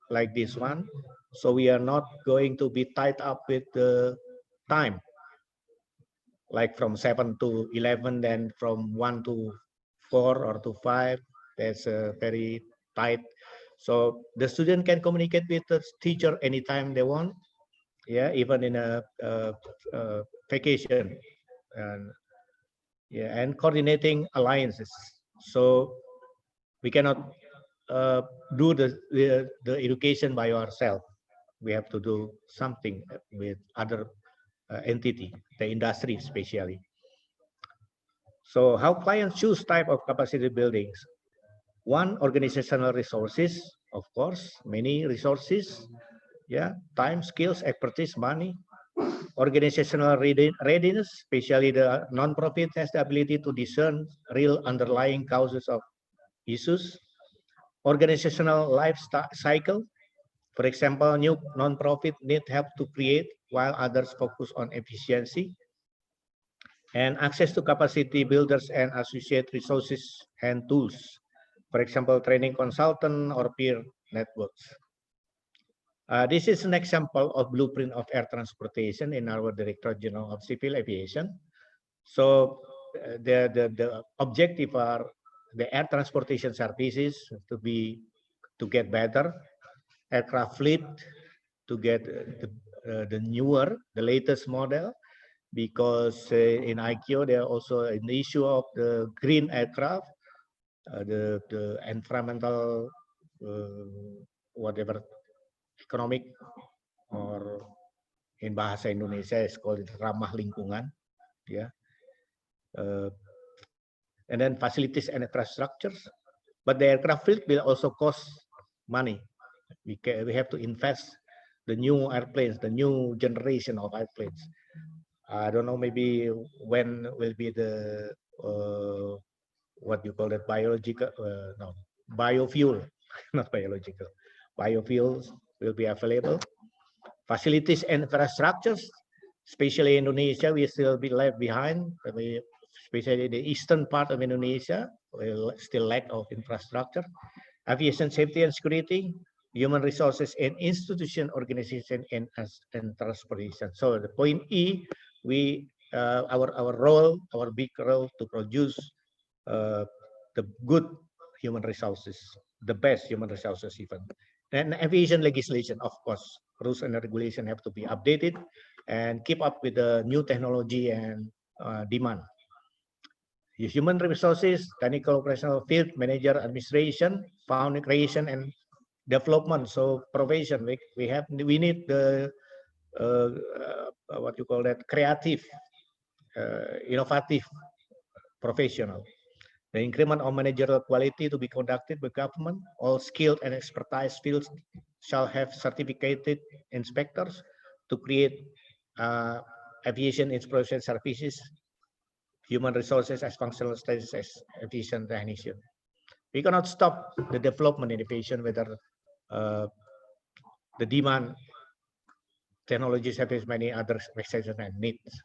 like this one. So we are not going to be tied up with the time, like from 7 to 11, then from 1 to 4 or to 5. That's very tight. So the student can communicate with the teacher anytime they want. Yeah, even in a vacation, and yeah, and coordinating alliances. So we cannot do the education by ourselves. We have to do something with other entity, the industry especially. So how clients choose type of capacity buildings? One, organizational resources, of course, many resources. Yeah, time, skills, expertise, money. Organizational readiness, especially the non-profit has the ability to discern real underlying causes of issues. Organizational life cycle, for example, new non-profit need help to create while others focus on efficiency. And access to capacity builders and associate resources and tools, for example, training consultant or peer networks. This is an example of blueprint of air transportation in our Directorate General of Civil Aviation. So the objective are the air transportation services to get better, aircraft fleet to get the newer, the latest model, because in ICAO there are also an issue of the green aircraft, the environmental whatever economic, or in bahasa Indonesia is called ramah lingkungan, yeah. And then facilities and infrastructures, but the aircraft fleet will also cost money. We have to invest the new airplanes, the new generation of airplanes. I don't know, maybe when will be the what you call it, biological, no, biofuel, not biological, biofuels will be available. Facilities and infrastructures, especially Indonesia, we still be left behind. Especially the eastern part of Indonesia, will still lack of infrastructure. Aviation safety and security, human resources and institution organization and transportation. So the point E, our role, our big role to produce the good human resources, the best human resources even. And aviation legislation, of course, rules and regulation have to be updated and keep up with the new technology and demand. Human resources, technical operational field, manager, administration, found creation and development. So provision, we need the what you call that, creative, innovative professional. The increment of managerial quality to be conducted by government. All skilled and expertise fields shall have certificated inspectors to create aviation inspection services, human resources as functional status as aviation technician. We cannot stop the development in aviation whether the demand technologies have as many other expectations and needs.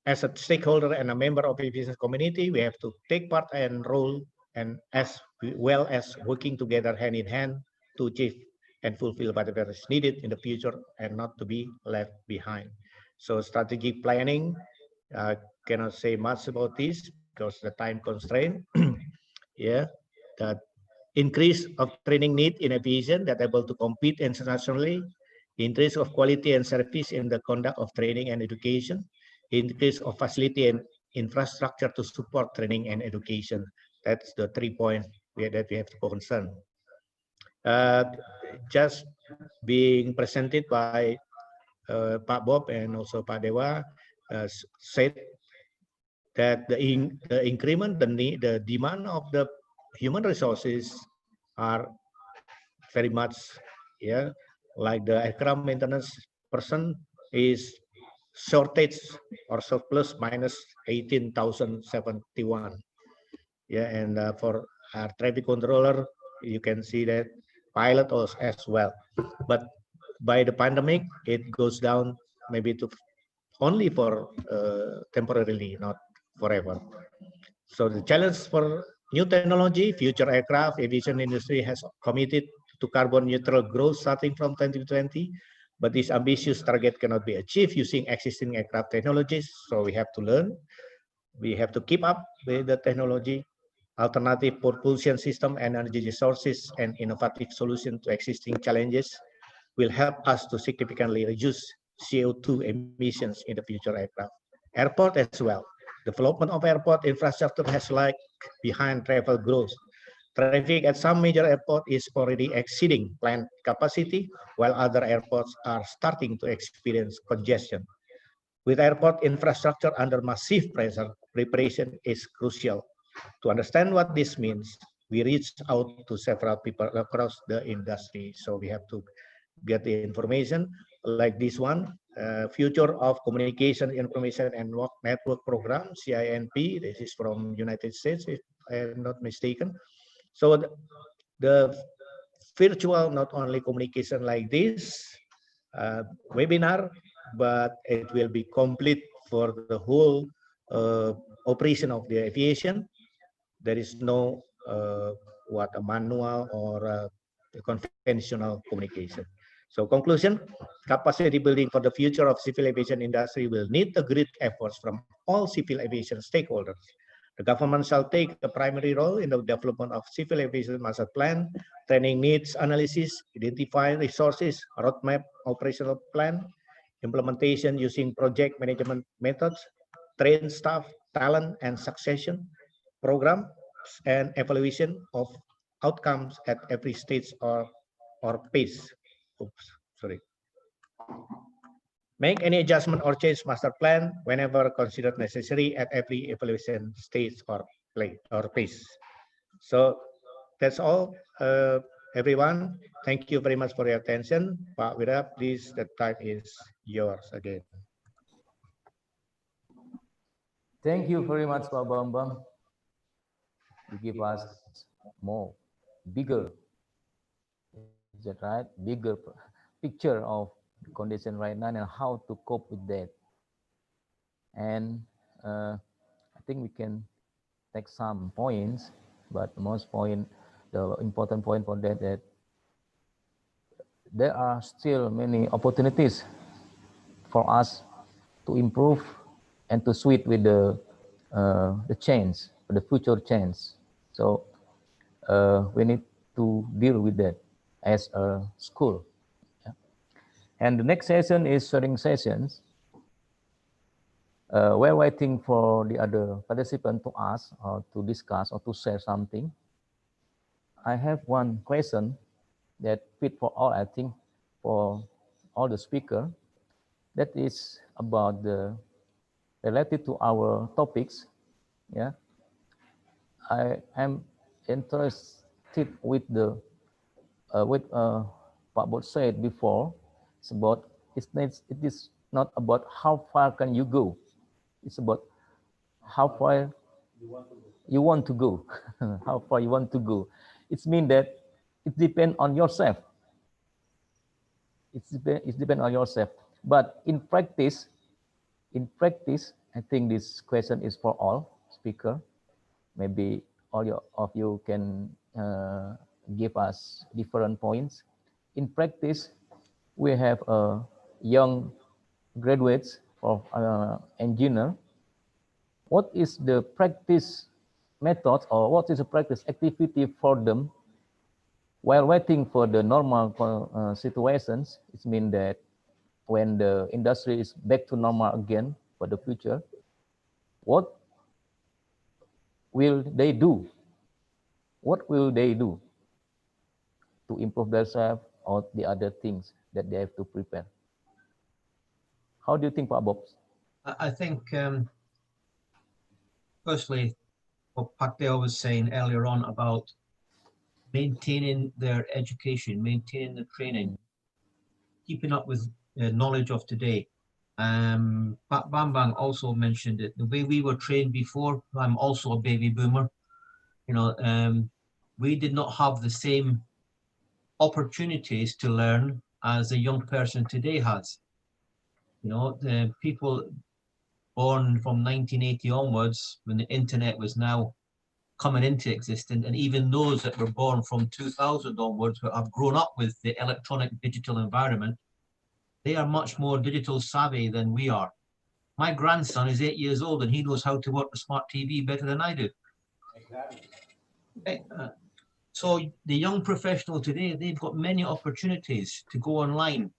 As a stakeholder and a member of the business community, we have to take part and role, and as well as working together hand in hand to achieve and fulfill whatever is needed in the future and not to be left behind. So strategic planning, cannot say much about this because the time constraint. Yeah, that increase of training need in aviation that able to compete internationally, increase of quality and service in the conduct of training and education, increase of facility and infrastructure to support training and education. That's the 3 points that we have to concern. Just being presented by Pak Bob and also Pak Dewa said that the increment, the demand of the human resources are very much, yeah, like the aircraft maintenance person is shortage or surplus minus 18,071. Yeah, and for our traffic controller, you can see that pilot as well. But by the pandemic, it goes down maybe to only for temporarily, not forever. So the challenge for new technology, future aircraft aviation industry has committed to carbon neutral growth starting from 2020, but this ambitious target cannot be achieved using existing aircraft technologies. So we have to learn, we have to keep up with the technology, alternative propulsion system, energy resources, and innovative solutions to existing challenges will help us to significantly reduce CO2 emissions in the future aircraft. Airport as well. Development of airport infrastructure has lagged behind travel growth. Traffic at some major airports is already exceeding planned capacity, while other airports are starting to experience congestion. With airport infrastructure under massive pressure, preparation is crucial. To understand what this means, we reached out to several people across the industry. So we have to get the information like this one, Future of Communication, Information and Network Program, CINP. This is from United States, if I am not mistaken. So the virtual, not only communication like this webinar, but it will be complete for the whole operation of the aviation. There is no a manual or conventional communication. So conclusion, capacity building for the future of civil aviation industry will need the great efforts from all civil aviation stakeholders. The government shall take a primary role in the development of civil aviation master plan, training needs analysis, identify resources, roadmap, operational plan, implementation using project management methods, train staff, talent, and succession program, and evaluation of outcomes at every stage or pace. Oops, sorry. Make any adjustment or change master plan whenever considered necessary at every evaluation stage or pace. So that's all, everyone. Thank you very much for your attention. Pak Wira, please, the time is yours again. Thank you very much, Pak Bambang. You give us more, bigger, is that right? Bigger picture of the condition right now and how to cope with that. And I think we can take some points, but the important point for that there are still many opportunities for us to improve and to suit with the change, the future change. So we need to deal with that as a school. Yeah. And the next session is sharing sessions. We're waiting for the other participant to ask or to discuss or to share something. I have one question that fit for all, I think, for all the speaker. That is about the related to our topics. Yeah, I am interested with the with what Bob said before. It's about it is not about how far can you go. It's about how far you want to go. How far you want to go. It means that it depends on yourself. It depends on yourself. But in practice, I think this question is for all speaker. Maybe of you can give us different points. In practice, we have young graduates of engineer. What is the practice method or what is the practice activity for them while waiting for the normal situations? It means that when the industry is back to normal again for the future, what will they do? What will they do to improve themselves or the other things that they have to prepare? How do you think, Pak Bob? I think, firstly, what Pak Deo was saying earlier on about maintaining their education, maintaining the training, keeping up with knowledge of today. Pak Bambang also mentioned it. The way we were trained before, I'm also a baby boomer. We did not have the same opportunities to learn as a young person today has. The people born from 1980 onwards, when the internet was now coming into existence, and even those that were born from 2000 onwards who have grown up with the electronic digital environment, they are much more digital savvy than we are. My grandson is 8 years old and he knows how to work the smart TV better than I do. So the young professional today, they've got many opportunities to go online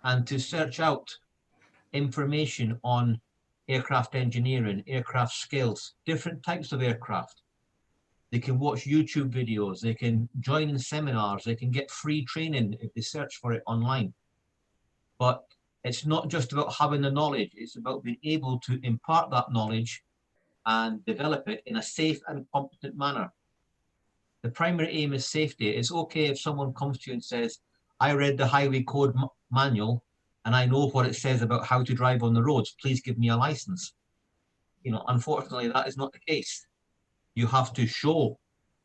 and to search out information on aircraft engineering, aircraft skills, different types of aircraft. They can watch YouTube videos, they can join in seminars, they can get free training if they search for it online. But it's not just about having the knowledge, it's about being able to impart that knowledge and develop it in a safe and competent manner. The primary aim is safety. It's okay if someone comes to you and says, I read the highway code manual and I know what it says about how to drive on the roads, please give me a license. Unfortunately, that is not the case. You have to show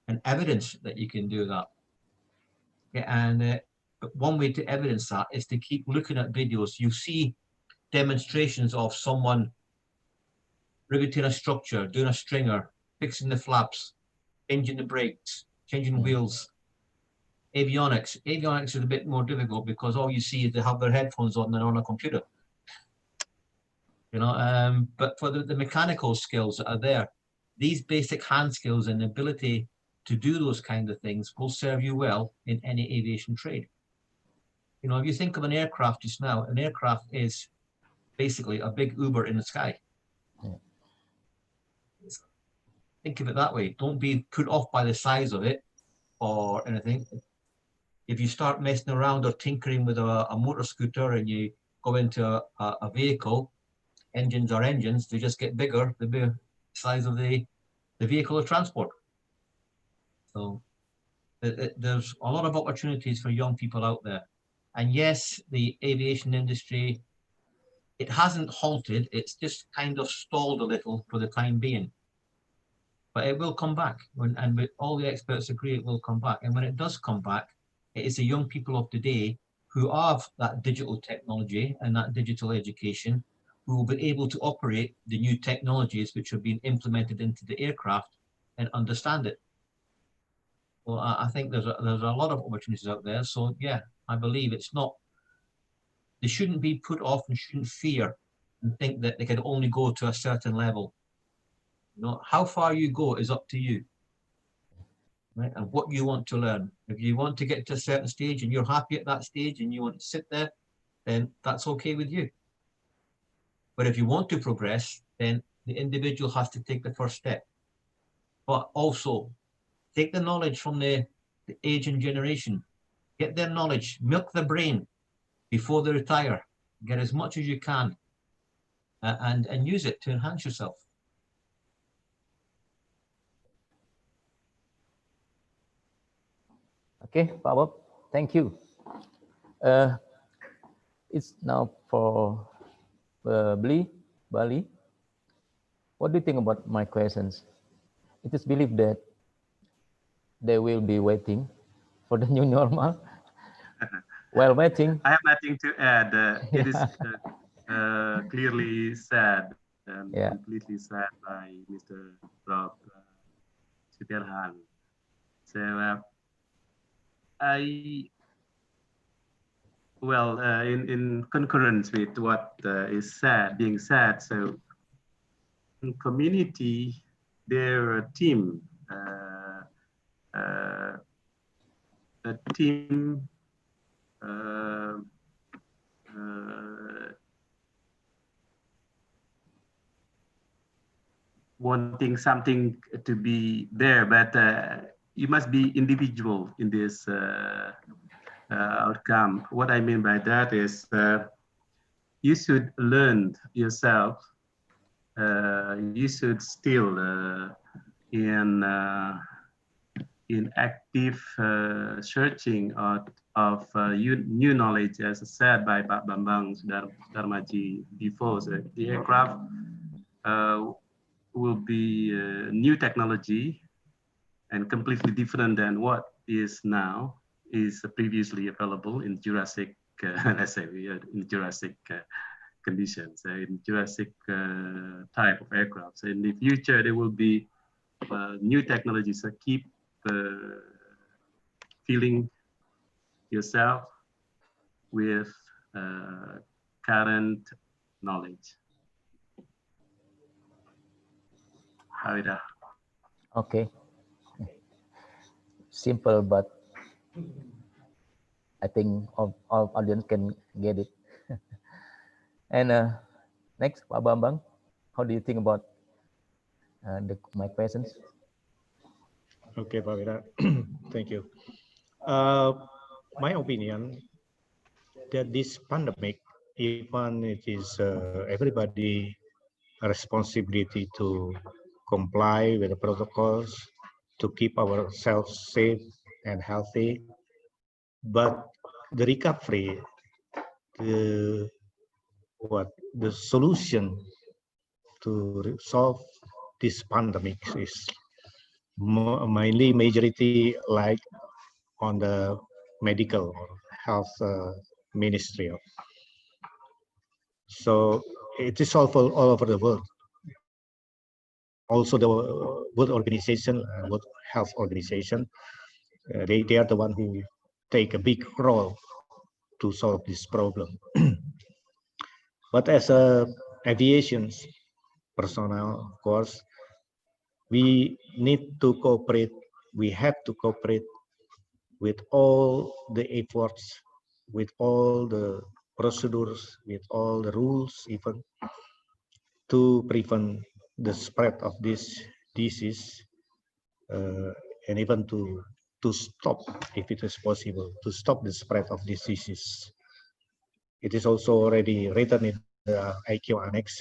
and evidence that you can do that. Okay, and but one way to evidence that is to keep looking at videos. You see demonstrations of someone riveting a structure, doing a stringer, fixing the flaps, changing the brakes, changing wheels. Avionics is a bit more difficult because all you see is they have their headphones on and on a computer. But for the mechanical skills that are there, these basic hand skills and ability to do those kind of things will serve you well in any aviation trade. If you think of an aircraft just now, an aircraft is basically a big Uber in the sky. Yeah. Think of it that way. Don't be put off by the size of it or anything. If you start messing around or tinkering with a motor scooter and you go into a vehicle, engines are engines, they just get bigger, the size of the vehicle of transport. So there's a lot of opportunities for young people out there. And yes, the aviation industry, it hasn't halted, it's just kind of stalled a little for the time being. but it will come back, and all the experts agree it will come back. And when it does come back, it is the young people of today who have that digital technology and that digital education who will be able to operate the new technologies which have been implemented into the aircraft and understand it. Well, I think there's a lot of opportunities out there. So yeah, I believe it's not, they shouldn't be put off and shouldn't fear and think that they can only go to a certain level. You know, how far you go is up to you, right? And what you want to learn. If you want to get to a certain stage and you're happy at that stage and you want to sit there, then that's okay with you. But if you want to progress, then the individual has to take the first step. But also take the knowledge from the aging generation, get their knowledge, milk their brain before they retire, get as much as you can, and use it to enhance yourself. Okay, Pak Bob, thank you. It's now for Bali. What do you think about my questions? It is believed that they will be waiting for the new normal. While waiting, I have nothing to add. It is clearly said and completely said by Mr. Rob Suterhan. So in concurrence with what is being said, so in community, their team, a team wanting something to be there, but you must be individual in this outcome. What I mean by that is you should learn yourself. You should still in active searching of new knowledge, as said by Pak Bambang Sudarmaji before. So the aircraft will be new technology and completely different than what is now, is previously available in Jurassic, let's say, in Jurassic conditions, in Jurassic type of aircraft. So in the future, there will be new technologies. So keep filling yourself with current knowledge. Howida. Okay. Simple, but I think all audience can get it. And next, Pak Bambang, how do you think about my questions? Okay, Pak Wira. Thank you. My opinion that this pandemic, even it is everybody responsibility to comply with the protocols to keep ourselves safe and healthy, but the recovery, the solution to solve this pandemic is mainly majority like on the medical or health ministry. So it is all over the world. Also the World Organization, World Health Organization, they are the one who take a big role to solve this problem. But as a aviation personnel, of course, we need to cooperate. We have to cooperate with all the efforts, with all the procedures, with all the rules, even to prevent the spread of this disease, and even to stop, if it is possible, to stop the spread of this disease. It is also already written in the IQ Annex,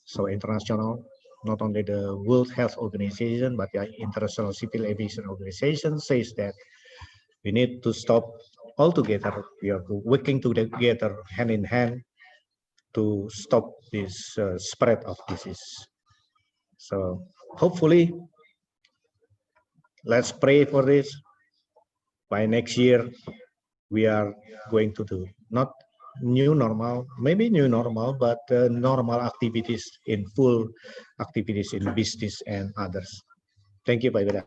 so international, not only the World Health Organization, but the International Civil Aviation Organization says that we need to stop altogether. We are working together hand in hand to stop this spread of disease. So hopefully Let's pray for this. By next year, we are going to do not new normal, maybe new normal, but normal activities in full activities in business and others. Thank you, Pak Beda.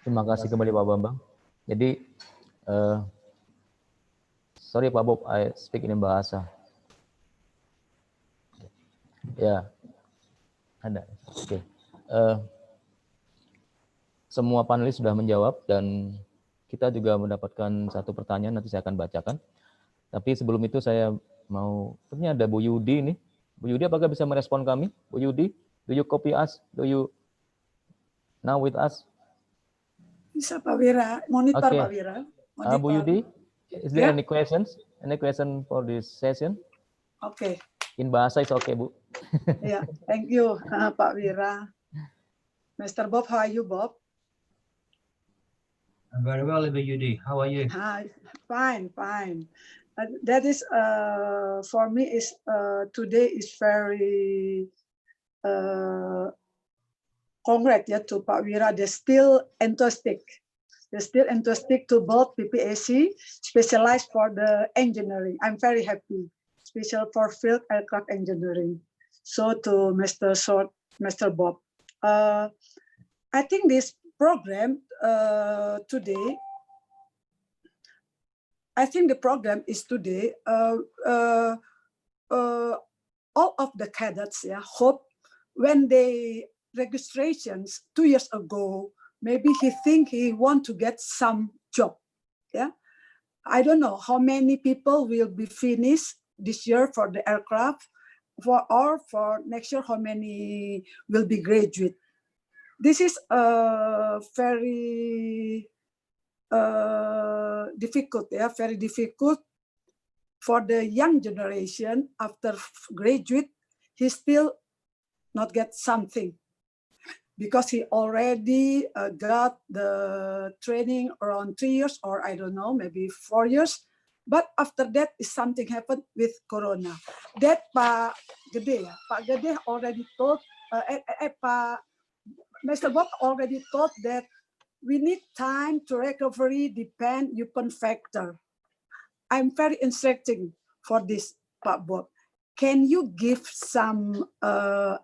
Terima kasih kembali Pak Bambang. Jadi, sorry Pak Bob, I speak in bahasa. Ya, ada. Oke. Semua panelis sudah menjawab dan kita juga mendapatkan satu pertanyaan, nanti saya akan bacakan. Tapi sebelum itu saya mau, sebenarnya ada Bu Yudi ini. Bu Yudi apakah bisa merespon kami? Bu Yudi, do you copy us? Do you now with us? Bisa Pak Wira, monitor Okay. Pak Wira. Bu Yudi, is there any questions? Any question for this session? Okay. In bahasa is okay, Bu. Yeah, thank you, Pak Wira. Mr. Bob, how are you, Bob? I'm very well, Yudi. How are you? Hi, fine. That is for me is today is very congrats to Pak Wira. They're still enthusiastic. They're still enthusiastic to build PPAC specialized for the engineering. I'm very happy, special for field aircraft engineering. So to Mr. Bob, I think this program today. I think the program is today. All of the cadets, hope when they registrations 2 years ago, maybe he think he want to get some job. I don't know how many people will be finished this year for the aircraft, for next year how many will be graduate. This is very difficult, very difficult for the young generation. After graduate, he still not get something because he already got the training around 3 years, or I don't know, maybe 4 years. But after that, is something happened with Corona. That Pak Gede already told, Mr. Bob already told that we need time to recovery depend upon factor. I'm very interested for this, Pak Bob. Can you give some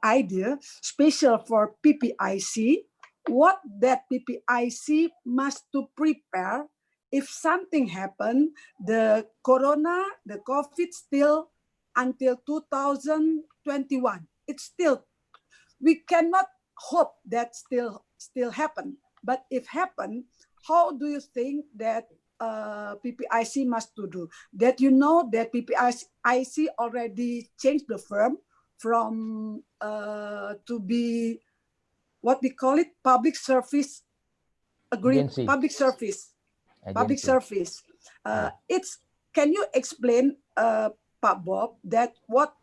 idea, special for PPIC, what that PPIC must to prepare if something happen, the Corona, the COVID still until 2021. It's still, we cannot hope that still happen. But if happen, how do you think that PPIC must to do? That you know that PPIC already changed the firm from to be what we call it, public service agreement, public service. It's, can you explain, Pak Bob, that what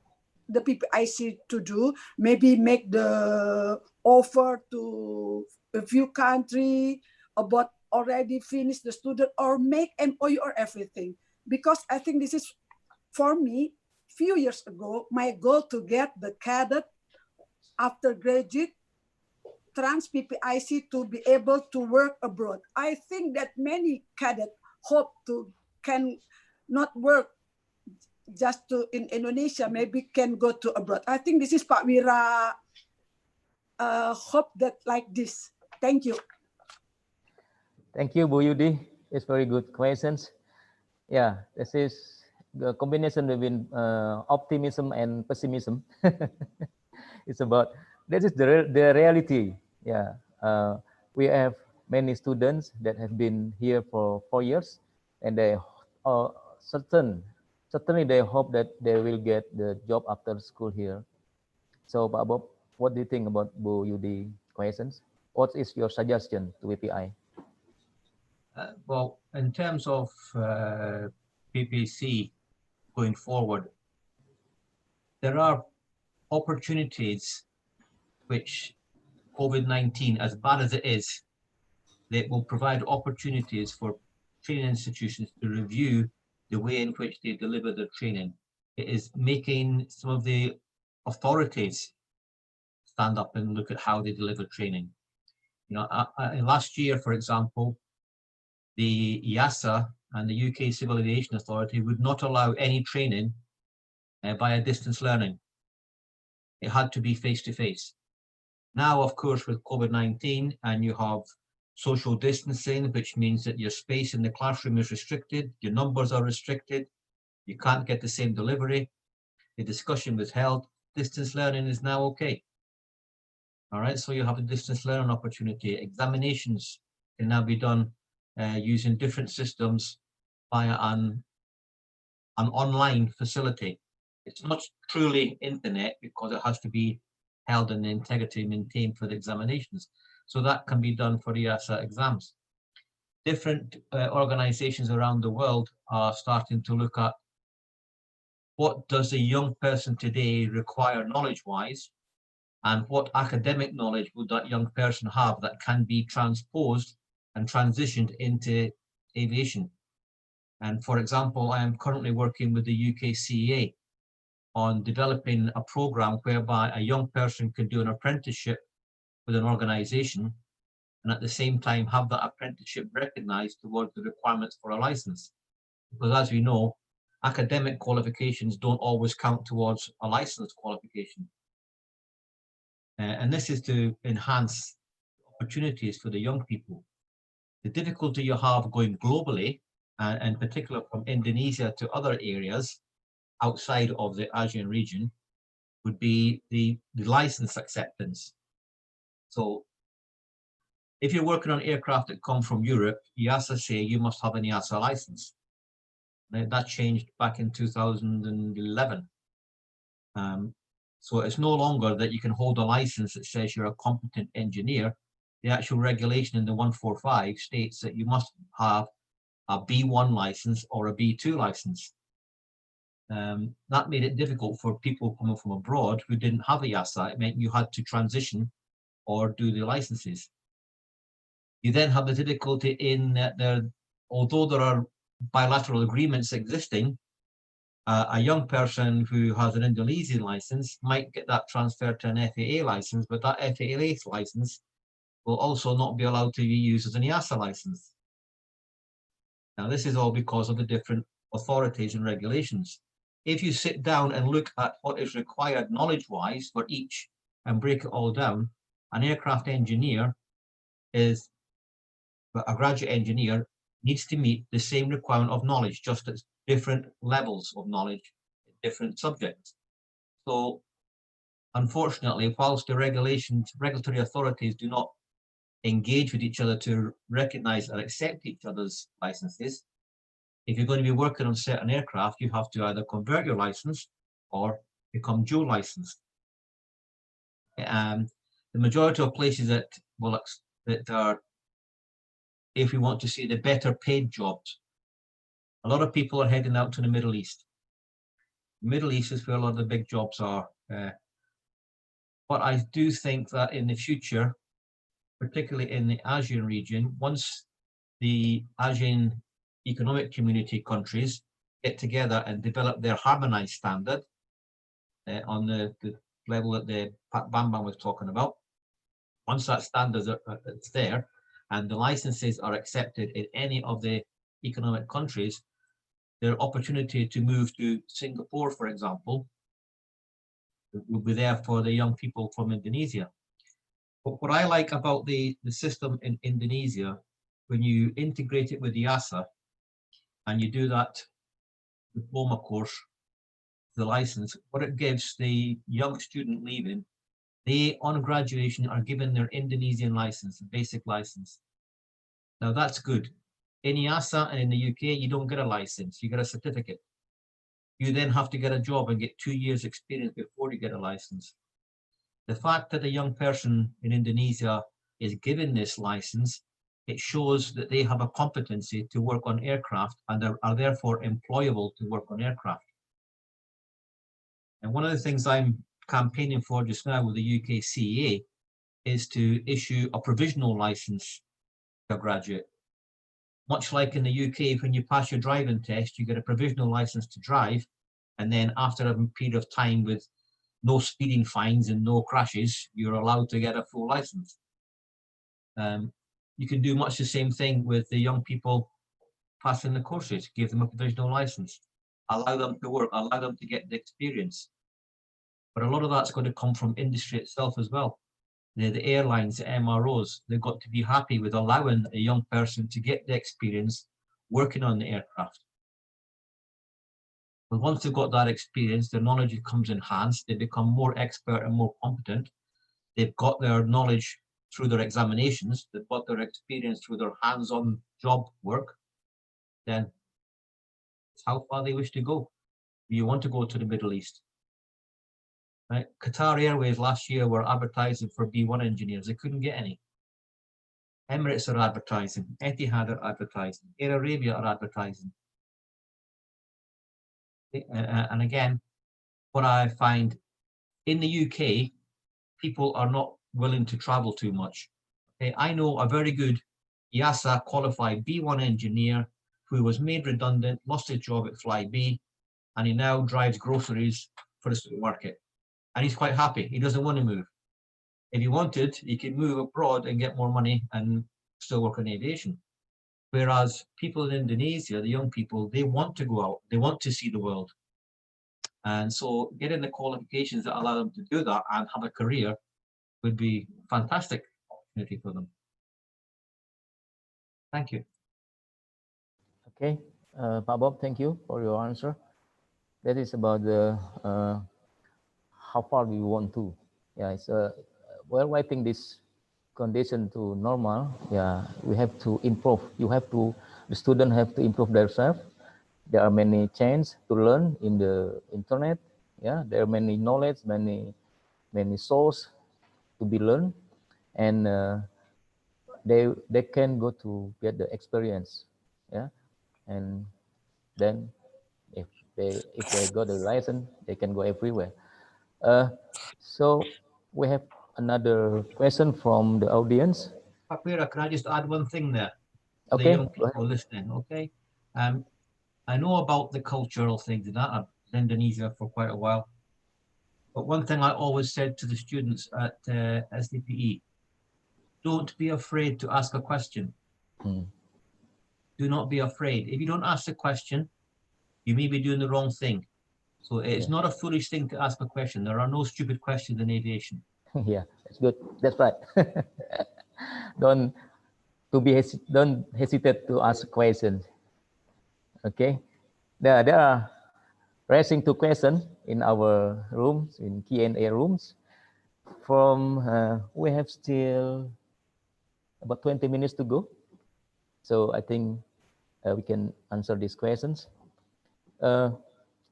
the PPIC to do, maybe make the offer to a few country about already finished the student, or make MOU or everything? Because I think this is, for me, few years ago, my goal to get the cadet after graduate trans PPIC to be able to work abroad. I think that many cadets hope to can not work just to in Indonesia, maybe can go to abroad. I think this is Pak Wira hope that like this. Thank you. Thank you, Bu Yudi. It's very good questions. Yeah, this is the combination between optimism and pessimism. It's about, this is the reality. Yeah, we have many students that have been here for 4 years, and they certainly they hope that they will get the job after school here. So, Pak Bob, what do you think about Bu Yudi questions? What is your suggestion to WPI? Well, in terms of PPC going forward, there are opportunities which COVID-19, as bad as it is, that will provide opportunities for training institutions to review the way in which they deliver their training. It is making some of the authorities stand up and look at how they deliver training. You know, last year, for example, the EASA and the UK Civil Aviation Authority would not allow any training via distance learning. It had to be face-to-face. Now, of course, with COVID-19, and you have social distancing, which means that your space in the classroom is restricted, your numbers are restricted, you can't get the same delivery, the discussion was held, distance learning is now okay. All right, so you have a distance learning opportunity. Examinations can now be done using different systems via an online facility. It's not truly internet because it has to be held and the integrity maintained for the examinations. So that can be done for EASA exams. Different organizations around the world are starting to look at what does a young person today require knowledge-wise, and what academic knowledge would that young person have that can be transposed and transitioned into aviation. And for example, I am currently working with the UK CAA on developing a program whereby a young person can do an apprenticeship with an organization and at the same time have that apprenticeship recognized towards the requirements for a license. Because as we know, academic qualifications don't always count towards a license qualification. And this is to enhance opportunities for the young people. The difficulty you have going globally, and in particular from Indonesia to other areas outside of the ASEAN region, would be the license acceptance. So if you're working on aircraft that come from Europe, EASA say you must have an EASA license. Now, that changed back in 2011. So it's no longer that you can hold a license that says you're a competent engineer. The actual regulation in the 145 states that you must have a B1 license or a B2 license. That made it difficult for people coming from abroad who didn't have a EASA. It meant you had to transition or do the licenses. You then have the difficulty in that although there are bilateral agreements existing, a young person who has an Indonesian license might get that transferred to an FAA license, but that FAA license will also not be allowed to be used as an EASA license. Now, this is all because of the different authorities and regulations. If you sit down and look at what is required knowledge-wise for each and break it all down, an aircraft engineer is, a graduate engineer needs to meet the same requirement of knowledge, just at different levels of knowledge, different subjects. So unfortunately, whilst the regulatory authorities do not engage with each other to recognize and accept each other's licenses, if you're going to be working on certain aircraft, you have to either convert your license or become dual licensed. The majority of places that are, if we want to see the better paid jobs, a lot of people are heading out to the Middle East. The Middle East is where a lot of the big jobs are. But I do think that in the future, particularly in the ASEAN region, once the ASEAN Economic Community countries get together and develop their harmonized standard on the level that the Pak Bambang was talking about, once that standard is there and the licenses are accepted in any of the economic countries, their opportunity to move to Singapore, for example, will be there for the young people from Indonesia. But what I like about the system in Indonesia, when you integrate it with the EASA and you do that diploma course, the license, what it gives the young student leaving, they on graduation are given their Indonesian license, a basic license. Now that's good. In EASA and in the UK, you don't get a license, you get a certificate. You then have to get a job and get 2 years experience before you get a license. The fact that a young person in Indonesia is given this license, it shows that they have a competency to work on aircraft and are therefore employable to work on aircraft. And one of the things I'm campaigning for just now with the UK CAA is to issue a provisional license to a graduate. Much like in the UK, when you pass your driving test, you get a provisional license to drive. And then after a period of time with no speeding fines and no crashes, you're allowed to get a full license. You can do much the same thing with the young people passing the courses, give them a provisional license, allow them to work, allow them to get the experience. But a lot of that's going to come from industry itself as well. The airlines, the MROs, they've got to be happy with allowing a young person to get the experience working on the aircraft. But once they've got that experience, their knowledge becomes enhanced, they become more expert and more competent. They've got their knowledge through their examinations, they've got their experience through their hands-on job work, then it's how far they wish to go. You want to go to the Middle East. Right? Qatar Airways last year were advertising for B1 engineers. They couldn't get any. Emirates are advertising. Etihad are advertising. Air Arabia are advertising. And again, what I find in the UK, people are not willing to travel too much. Okay, I know a very good EASA qualified B1 engineer who was made redundant, lost his job at Flybe, and he now drives groceries for the supermarket. And he's quite happy. He doesn't want to move. If he wanted, he could move abroad and get more money and still work in aviation. Whereas people in Indonesia, the young people, they want to go out. They want to see the world. And so getting the qualifications that allow them to do that and have a career would be a fantastic opportunity for them. Thank you. Okay, Pak Bob, thank you for your answer. That is about the how far do you want to? Yeah, it's well, I think this condition to normal. Yeah, we have to improve. The student have to improve themselves. There are many chances to learn in the internet. Yeah, there are many knowledge, many sources to be learned, and they can go to get the experience. Yeah, and then if they got the license, they can go everywhere. So we have another question from the audience. Papira, can I just add one thing there? Okay, the young people listening, okay? I know about the cultural things and that. I've been in Indonesia for quite a while. But one thing I always said to the students at SDPE, don't be afraid to ask a question. Do not be afraid. If you don't ask the question, you may be doing the wrong thing. So it's not a foolish thing to ask a question. There are no stupid questions in aviation. Yeah, that's good. That's right. Don't hesitate to ask questions. Okay, there are raising two questions in our rooms, in Q&A rooms. We have still about 20 minutes to go, so I think we can answer these questions.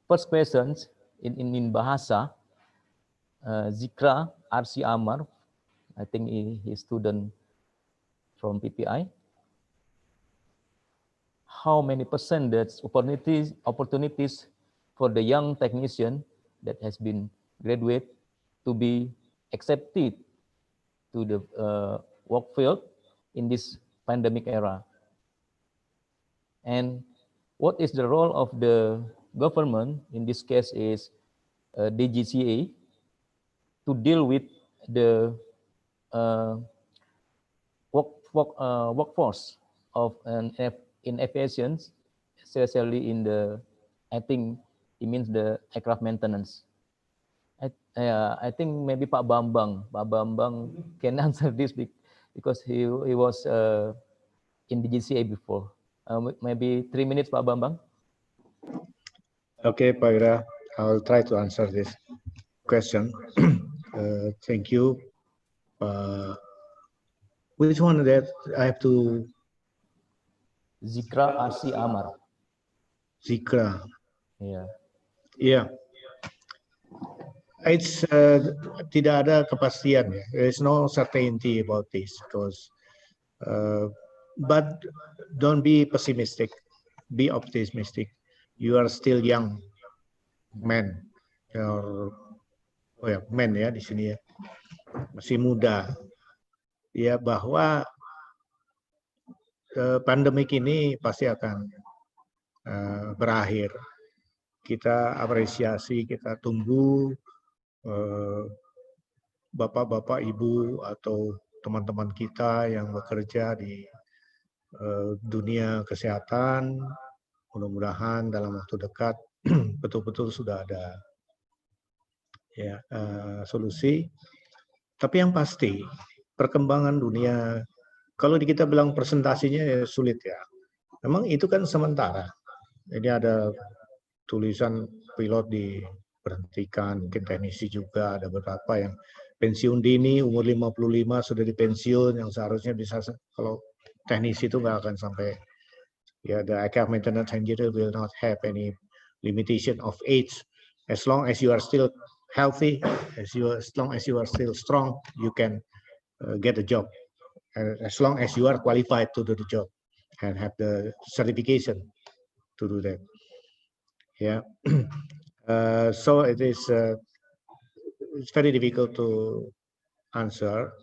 First questions in Bahasa, Zikra RC Amar, I think he's student from PPI. How many percentage opportunities for the young technician that has been graduate to be accepted to the work field in this pandemic era? And what is the role of the government, in this case is DGCA, to deal with the workforce of in aviation, especially in the, I think it means the aircraft maintenance. I think maybe Pak Bambang can answer this because he was in the GCA before. Maybe 3 minutes, Pak Bambang. Okay, Pak Ira, I'll try to answer this question. Thank you. Which one that I have to? Zikra RC Amar. Zikra. Yeah. Yeah. It's tidak ada kepastian. There is no certainty about this because, but don't be pessimistic. Be optimistic. You are still young, man. Man ya di sini ya. Masih muda. Ya bahwa pandemik ini pasti akan berakhir. Kita apresiasi, kita tunggu bapak-bapak, ibu, atau teman-teman kita yang bekerja di dunia kesehatan, mudah-mudahan dalam waktu dekat betul-betul sudah ada ya solusi. Tapi yang pasti perkembangan dunia, kalau kita bilang presentasinya ya sulit ya. Memang itu kan sementara. Jadi ada tulisan pilot diberhentikan, mungkin teknisi juga ada beberapa yang pensiun dini, umur 55 sudah dipensiun, yang seharusnya bisa, kalau teknisi itu nggak akan sampai, ya, the aircraft maintenance engineer will not have any limitation of age. As long as you are still healthy, as long as you are still strong, you can get a job. As long as you are qualified to do the job and have the certification to do that. Yeah. So it is it's very difficult to answer,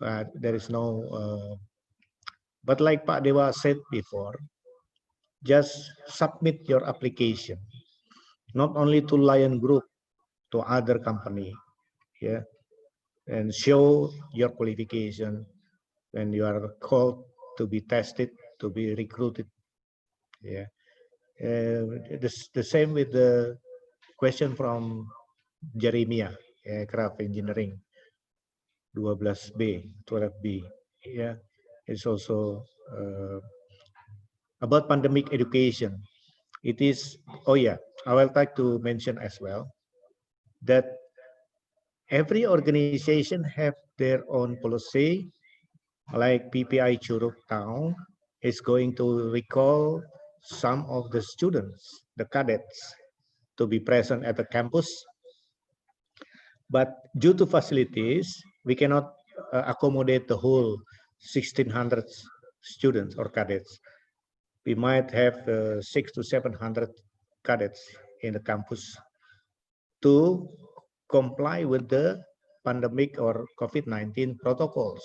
but there is no but like Pak Dewa said before, just submit your application, not only to Lion Group, to other company, yeah, and show your qualification when you are called to be tested, to be recruited, yeah. The same with the question from Jeremiah, aircraft engineering, 12B, 12B, yeah. It's also about pandemic education. It is, oh yeah, I would like to mention as well that every organization have their own policy, like ppicurug now is going to recall some of the students, the cadets, to be present at the campus. But due to facilities, we cannot accommodate the whole 1,600 students or cadets. We might have 600 to 700 cadets in the campus to comply with the pandemic or COVID-19 protocols.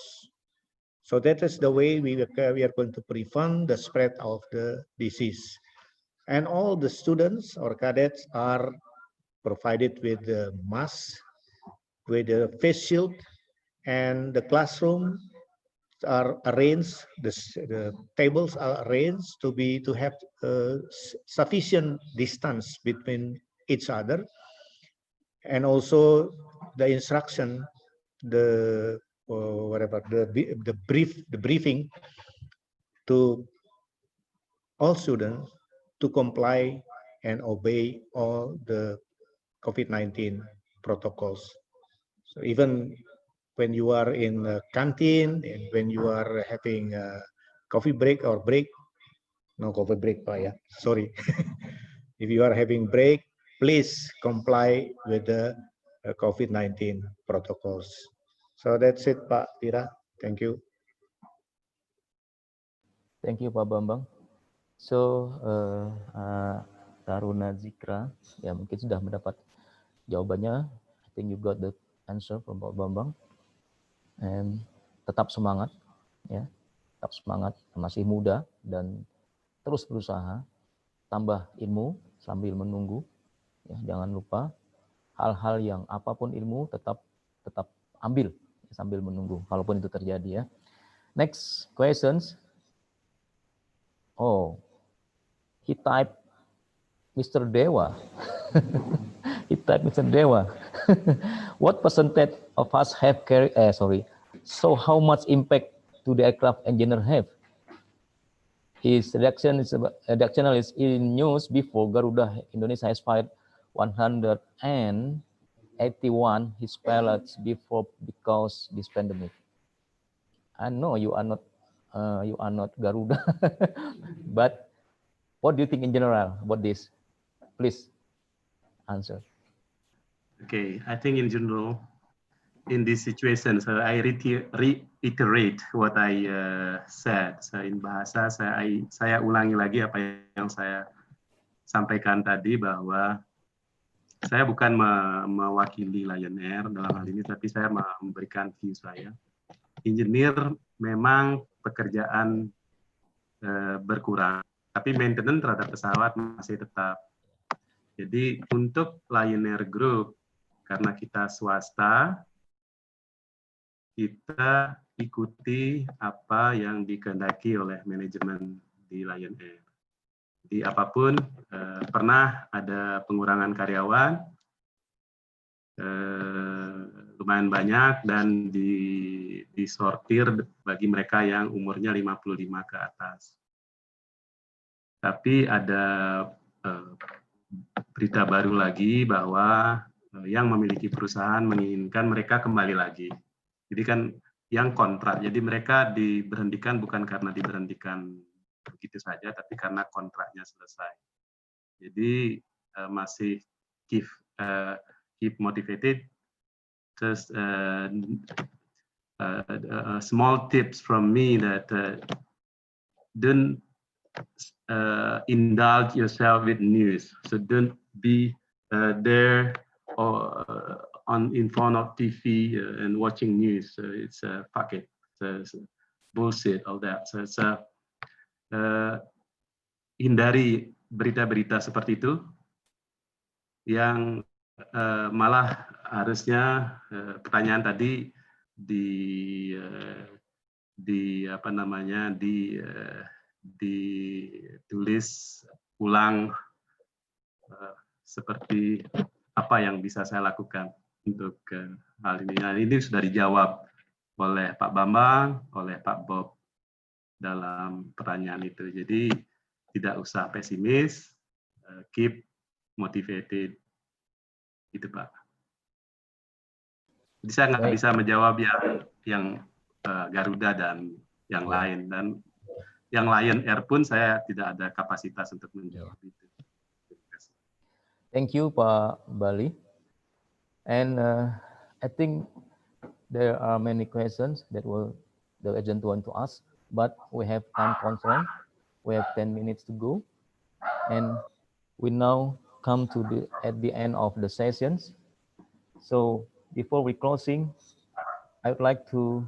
So that is the way we are going to prevent the spread of the disease. And all the students or cadets are provided with the mask, with the face shield, and the classroom are arranged, the tables are arranged to have sufficient distance between each other, and also the instruction, the briefing to all students to comply and obey all the COVID-19 protocols. So even when you are in a canteen and when you are having a coffee break or break, no coffee break, yeah, sorry. If you are having break, please comply with the COVID-19 protocols. So that's it, Pak Tira. Thank you. Thank you, Pak Bambang. So, Taruna Zikra, ya mungkin sudah mendapat jawabannya. I think you got the answer from Pak Bambang. And tetap semangat, ya, tetap semangat, masih muda dan terus berusaha, tambah ilmu sambil menunggu. Ya, jangan lupa hal-hal yang apapun ilmu tetap ambil sambil menunggu, kalaupun itu terjadi ya. Next questions. Oh, he typed Mr. Dewa. He typed Mr. Dewa. What percentage of us have carried? So how much impact do the aircraft engineer have? His reaction is in news before Garuda Indonesia has fired 181 his pilots before because this pandemic. I know you are not Garuda, but what do you think in general about this? Please answer. Okay, I think in general, in this situation, so I reiterate what I said. So in bahasa saya ulangi lagi apa yang saya sampaikan tadi, bahwa saya bukan mewakili Lion Air dalam hal ini, tapi saya memberikan view saya. Engineer memang pekerjaan berkurang, tapi maintenance terhadap pesawat masih tetap. Jadi untuk Lion Air Group, karena kita swasta, kita ikuti apa yang dikehendaki oleh manajemen di Lion Air. Jadi apapun, pernah ada pengurangan karyawan, lumayan banyak, dan disortir bagi mereka yang umurnya 55 ke atas. Tapi ada berita baru lagi bahwa yang memiliki perusahaan menginginkan mereka kembali lagi. Jadi kan yang kontrak, jadi mereka diberhentikan bukan karena diberhentikan begitu saja, tapi karena kontraknya selesai. Jadi masih keep motivated. Just small tips from me that don't indulge yourself with news. So don't be there or in front of TV and watching news. So it's a fuck it. It's bullshit, all that. So it's hindari berita-berita seperti itu yang malah harusnya pertanyaan tadi ditulis ulang seperti apa yang bisa saya lakukan untuk hal ini. Nah, ini sudah dijawab oleh Pak Bambang, oleh Pak Bob dalam pertanyaan itu. Jadi tidak usah pesimis, keep motivated, gitu Pak. Jadi saya nggak bisa menjawab yang Garuda dan yang lain, dan yang Lion Air pun saya tidak ada kapasitas untuk menjawab itu. Thank you, Pak Bali. And I think there are many questions that the agent want to ask, but we have time constraint. We have 10 minutes to go, and we now come to at the end of the sessions. So before we closing, I would like to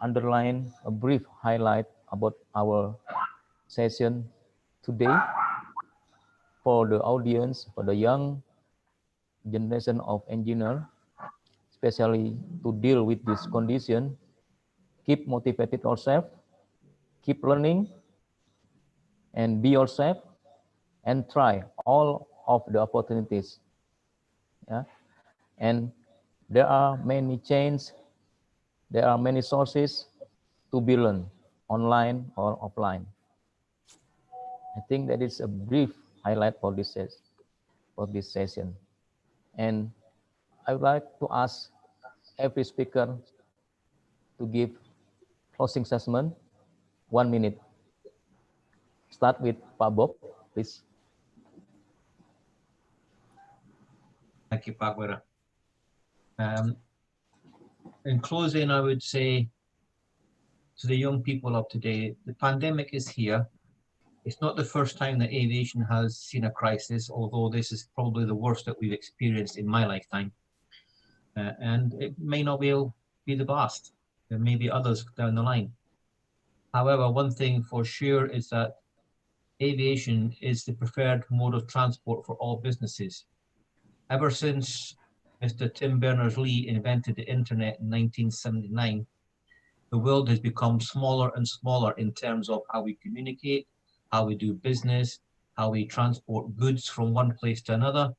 underline a brief highlight about our session today for the audience, for the young generation of engineer, especially to deal with this condition. Keep motivated yourself, keep learning, and be yourself, and try all of the opportunities. Yeah, and there are many chains, there are many sources to be learned, online or offline. I think that is a brief highlight for this session. And I would like to ask every speaker to give closing statement, 1 minute. Start with Pak Bob, please. Thank you, Pak Wira. In closing, I would say to the young people of today, the pandemic is here. It's not the first time that aviation has seen a crisis, although this is probably the worst that we've experienced in my lifetime. And it may not be the last. There may be others down the line. However, one thing for sure is that aviation is the preferred mode of transport for all businesses. Ever since Mr. Tim Berners-Lee invented the internet in 1979, the world has become smaller and smaller in terms of how we communicate, how we do business, how we transport goods from one place to another.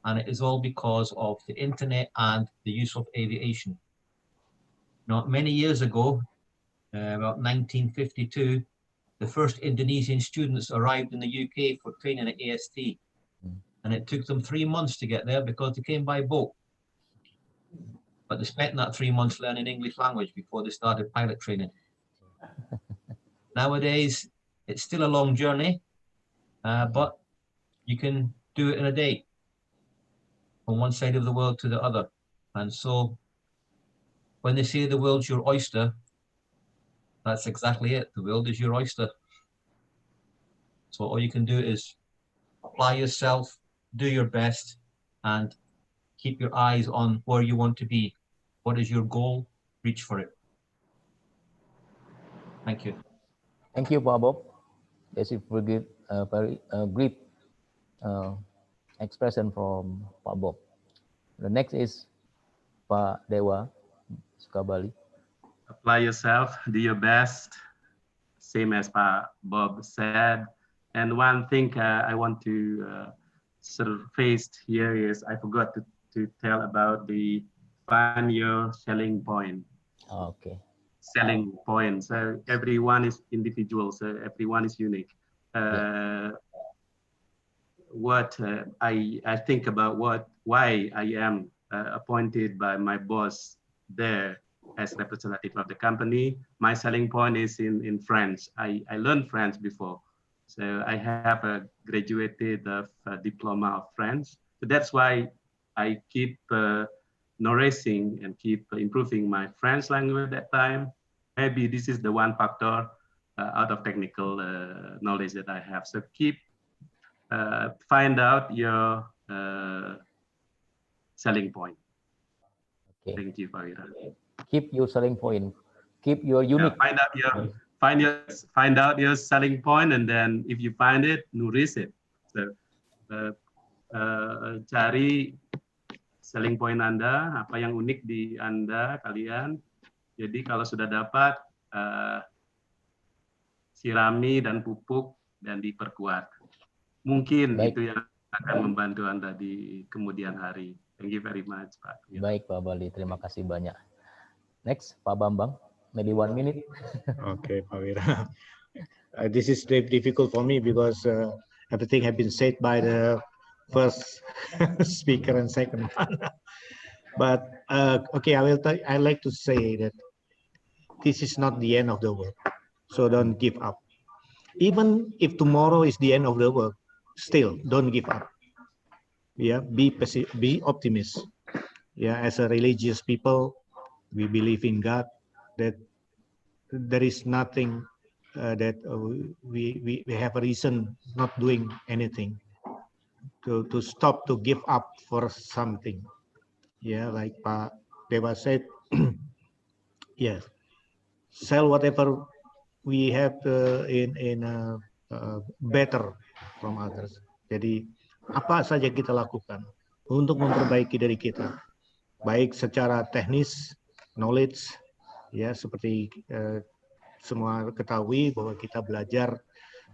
And it is all because of the internet and the use of aviation. Not many years ago, about 1952, the first Indonesian students arrived in the UK for training at AST. And it took them 3 months to get there because they came by boat. But they spent that 3 months learning English language before they started pilot training. Nowadays, it's still a long journey, but you can do it in a day from one side of the world to the other. And so when they say the world's your oyster, that's exactly it. The world is your oyster. So all you can do is apply yourself, do your best, and keep your eyes on where you want to be. What is your goal? Reach for it. Thank you. Thank you, Pak Bob. That's a very great expression from Pak Bob. The next is Pak Dewa, Sukabali. Apply yourself, do your best, same as Pak Bob said. And one thing I want to surface here is I forgot to tell about the find your selling point. Okay. Selling point. So everyone is individual. So everyone is unique. What I think about why I am appointed by my boss there as representative of the company. My selling point is in French. I learned French before. So I have a graduated of diploma of French. So that's why I keep nourishing and keep improving my French language at that time. Maybe this is the one factor out of technical knowledge that I have. So keep find out your selling point. Okay. Thank you, Pak Wira. Keep your selling point. Keep your unique. Yeah, find out your selling point, and then if you find it, nourish it. So cari selling point Anda, apa yang unik di Anda kalian. Jadi kalau sudah dapat, sirami dan pupuk dan diperkuat. Mungkin itu yang akan membantu Anda di kemudian hari. Thank you very much, Pak. Baik, Pak Bali. Terima kasih banyak. Next, Pak Bambang. Maybe 1 minute. Okay, Pak Wira. This is difficult for me because everything has been said by the first speaker and second one. But okay, I like to say that this is not the end of the world. So don't give up. Even if tomorrow is the end of the world, still don't give up. Yeah, be optimist. Yeah, as a religious people, we believe in God, that there is nothing that we have a reason not doing anything to stop, to give up for something. Yeah, like Pak Dewa said, yes, sell whatever we have in better from others. Jadi apa saja kita lakukan untuk memperbaiki diri kita, baik secara teknis, knowledge, ya seperti semua ketahui bahwa kita belajar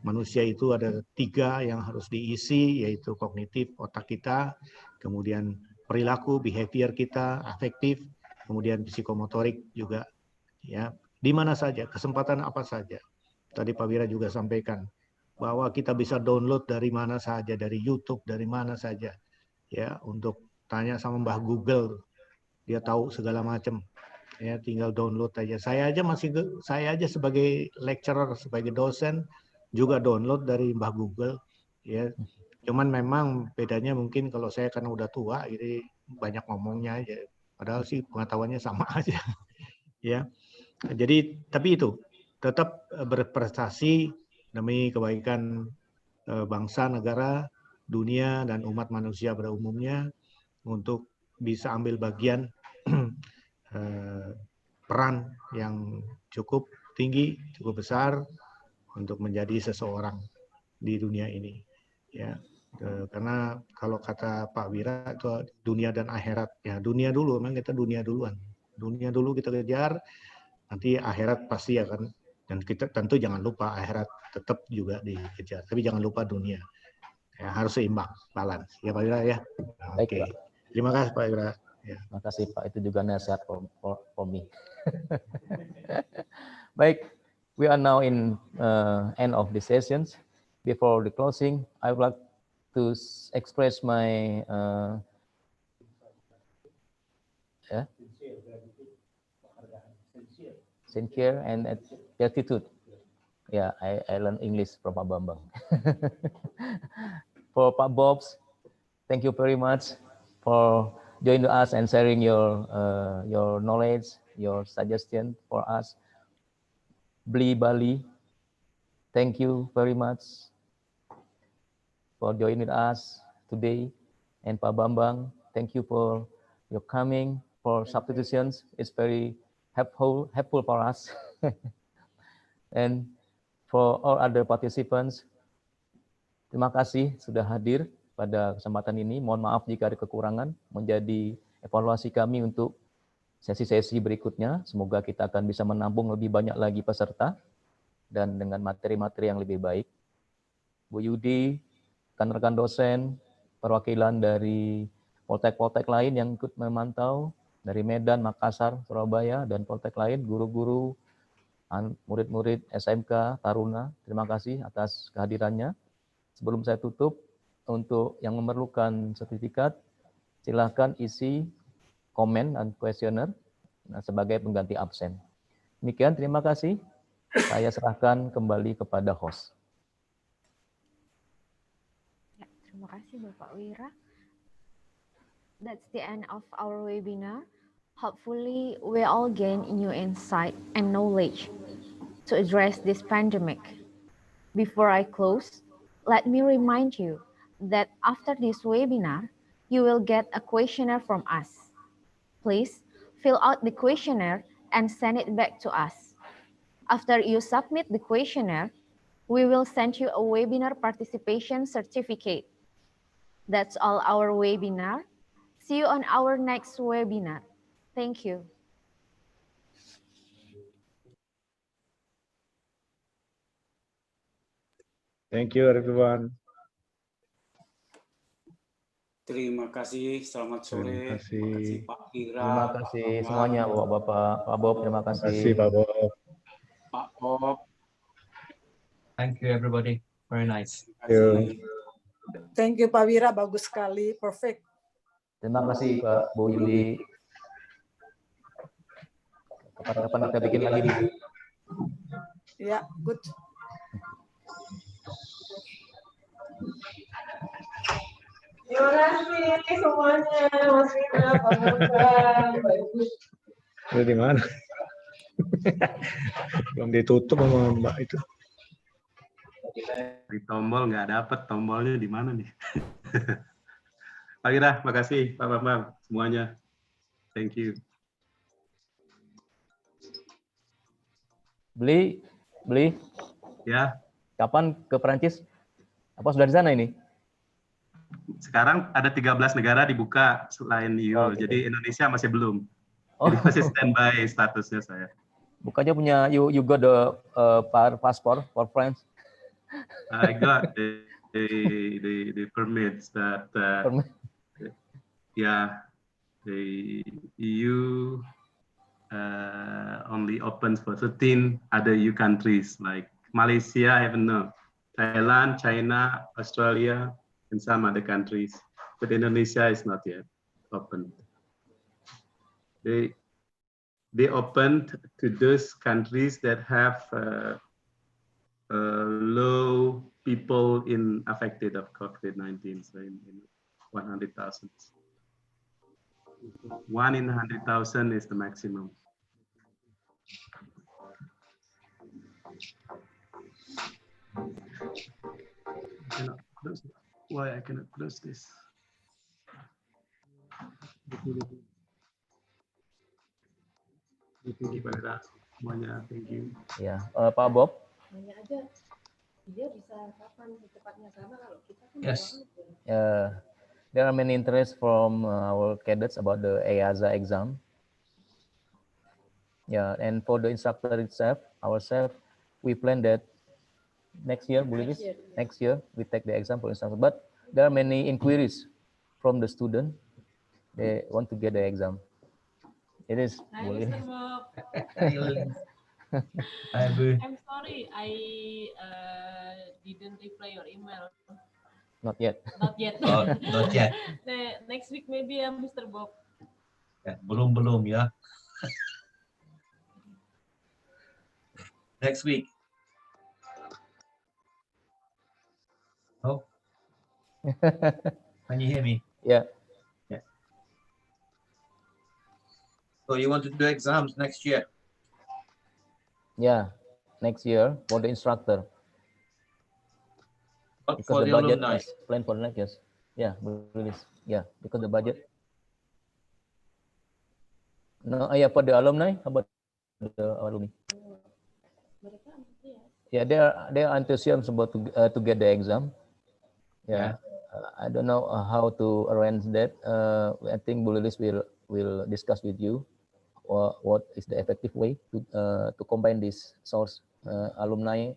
manusia itu ada 3 yang harus diisi, yaitu kognitif, otak kita, kemudian perilaku, behavior kita, afektif, kemudian psikomotorik juga, ya. Di mana saja, kesempatan apa saja. Tadi Pak Wira juga sampaikan bahwa kita bisa download dari mana saja, dari YouTube, dari mana saja, ya, untuk tanya sama Mbah Google, dia tahu segala macam, ya, tinggal download aja. Saya aja sebagai lecturer, sebagai dosen juga download dari Mbah Google, ya. Cuman memang bedanya mungkin kalau saya karena udah tua, jadi banyak ngomongnya aja. Padahal sih pengetahuannya sama aja, ya. Jadi tapi itu tetap berprestasi demi kebaikan bangsa, negara, dunia, dan umat manusia pada umumnya, untuk bisa ambil bagian peran yang cukup tinggi, cukup besar untuk menjadi seseorang di dunia ini, ya. Karena kalau kata Pak Wira itu dunia dan akhirat, ya dunia dulu, memang kita dunia duluan, dunia dulu kita kejar, nanti akhirat pasti akan, dan kita tentu jangan lupa akhirat tetap juga dikejar, tapi jangan lupa dunia, ya, harus seimbang, balance, ya Pak Wira, ya. Oke. Terima kasih Pak Wira. Ya. Terima kasih Pak, itu juga nasihat for me. Baik, we are now in end of the sessions. Before the closing, I would like to express my sincere and gratitude. Yeah, I learned English from Pak Bambang. For Pak Bobs, thank you very much for joining us and sharing your knowledge, your suggestion for us. Bli Bali, thank you very much for joining us today. And Pak Bambang, thank you for your coming, for substitutions. It's very helpful for us. And for all other participants, terima kasih sudah hadir. pada kesempatan ini. Mohon maaf jika ada kekurangan, menjadi evaluasi kami untuk sesi-sesi berikutnya. Semoga kita akan bisa menampung lebih banyak lagi peserta dan dengan materi-materi yang lebih baik. Bu Yudi, rekan-rekan dosen, perwakilan dari poltek-poltek lain yang ikut memantau, dari Medan, Makassar, Surabaya, dan poltek lain, guru-guru, murid-murid SMK, Taruna, terima kasih atas kehadirannya. Sebelum saya tutup, untuk yang memerlukan sertifikat, silahkan isi komen dan kuesioner sebagai pengganti absen. Demikian, terima kasih. Saya serahkan kembali kepada host. Ya, terima kasih Bapak Wira. That's the end of our webinar. Hopefully, we all gain new insight and knowledge to address this pandemic. Before I close, let me remind you that after this webinar, you will get a questionnaire from us. Please fill out the questionnaire and send it back to us. After you submit the questionnaire, we will send you a webinar participation certificate. That's all our webinar. See you on our next webinar. Thank you. Thank you, everyone. Terima kasih, selamat sore. Terima kasih Pak Ira. Terima kasih semuanya, Bapak-Bapak. Pak Bob, terima kasih. Terima kasih, Pak Bob. Pak Bob. Thank you, everybody. Very nice. Thank you Pak Wira, bagus sekali, perfect. Terima kasih Pak Bu Yudi. Kapan-kapan kita bikin lagi, Bu. Ya, good. Terima kasih semuanya, Mas Wira, Pak Bambang, Mbak Ibu. Udah di mana? Belum ditutup sama Mbak itu. Di tombol nggak dapet, tombolnya di mana nih? Pak Ira, makasih Pak Bambang, semuanya. Thank you. Beli. Ya. Kapan ke Perancis? Apa sudah di sana ini? Sekarang ada 13 negara dibuka selain EU, Oh, gitu. jadi Indonesia masih belum. Oh. Jadi masih standby statusnya saya. Bukannya punya you got the passport for France? I got the permits that yeah, the EU only opens for 13 other EU countries like Malaysia, I don't know, Thailand, China, Australia, and some other countries. But Indonesia is not yet open. They opened to those countries that have low people affected of COVID-19, so in 100,000. 1 in 100,000 is the maximum. Why I cannot close this? Thank you, Pak semuanya. Thank you. Ya, Pak Bob. Hanya aja dia bisa kapan secepatnya sama kalau kita kan Yes. There are many interests from our cadets about the EASA exam. Yeah, and for the instructor itself, ourselves, we plan that next year, next year we take the exam for instructor. But there are many inquiries from the student. They want to get the exam. It is. Hi, Mr. Bob. I'm sorry, I didn't reply your email. Not yet. Not yet. Not yet. Next week maybe ya, Mr. Bob. Ya, belum ya. Next week. Oh. Can you hear me? Yeah. So you want to do exams next year? Yeah, next year for the instructor. But because for the the budget alumni. is planned for next year. Yeah, release. Yeah, because the budget. No, yeah, for the alumni. How about the alumni? Yeah, they are enthusiastic about to get the exam. Yeah, I don't know how to arrange that. I think Bu Lilis will discuss with you what is the effective way to combine this source alumni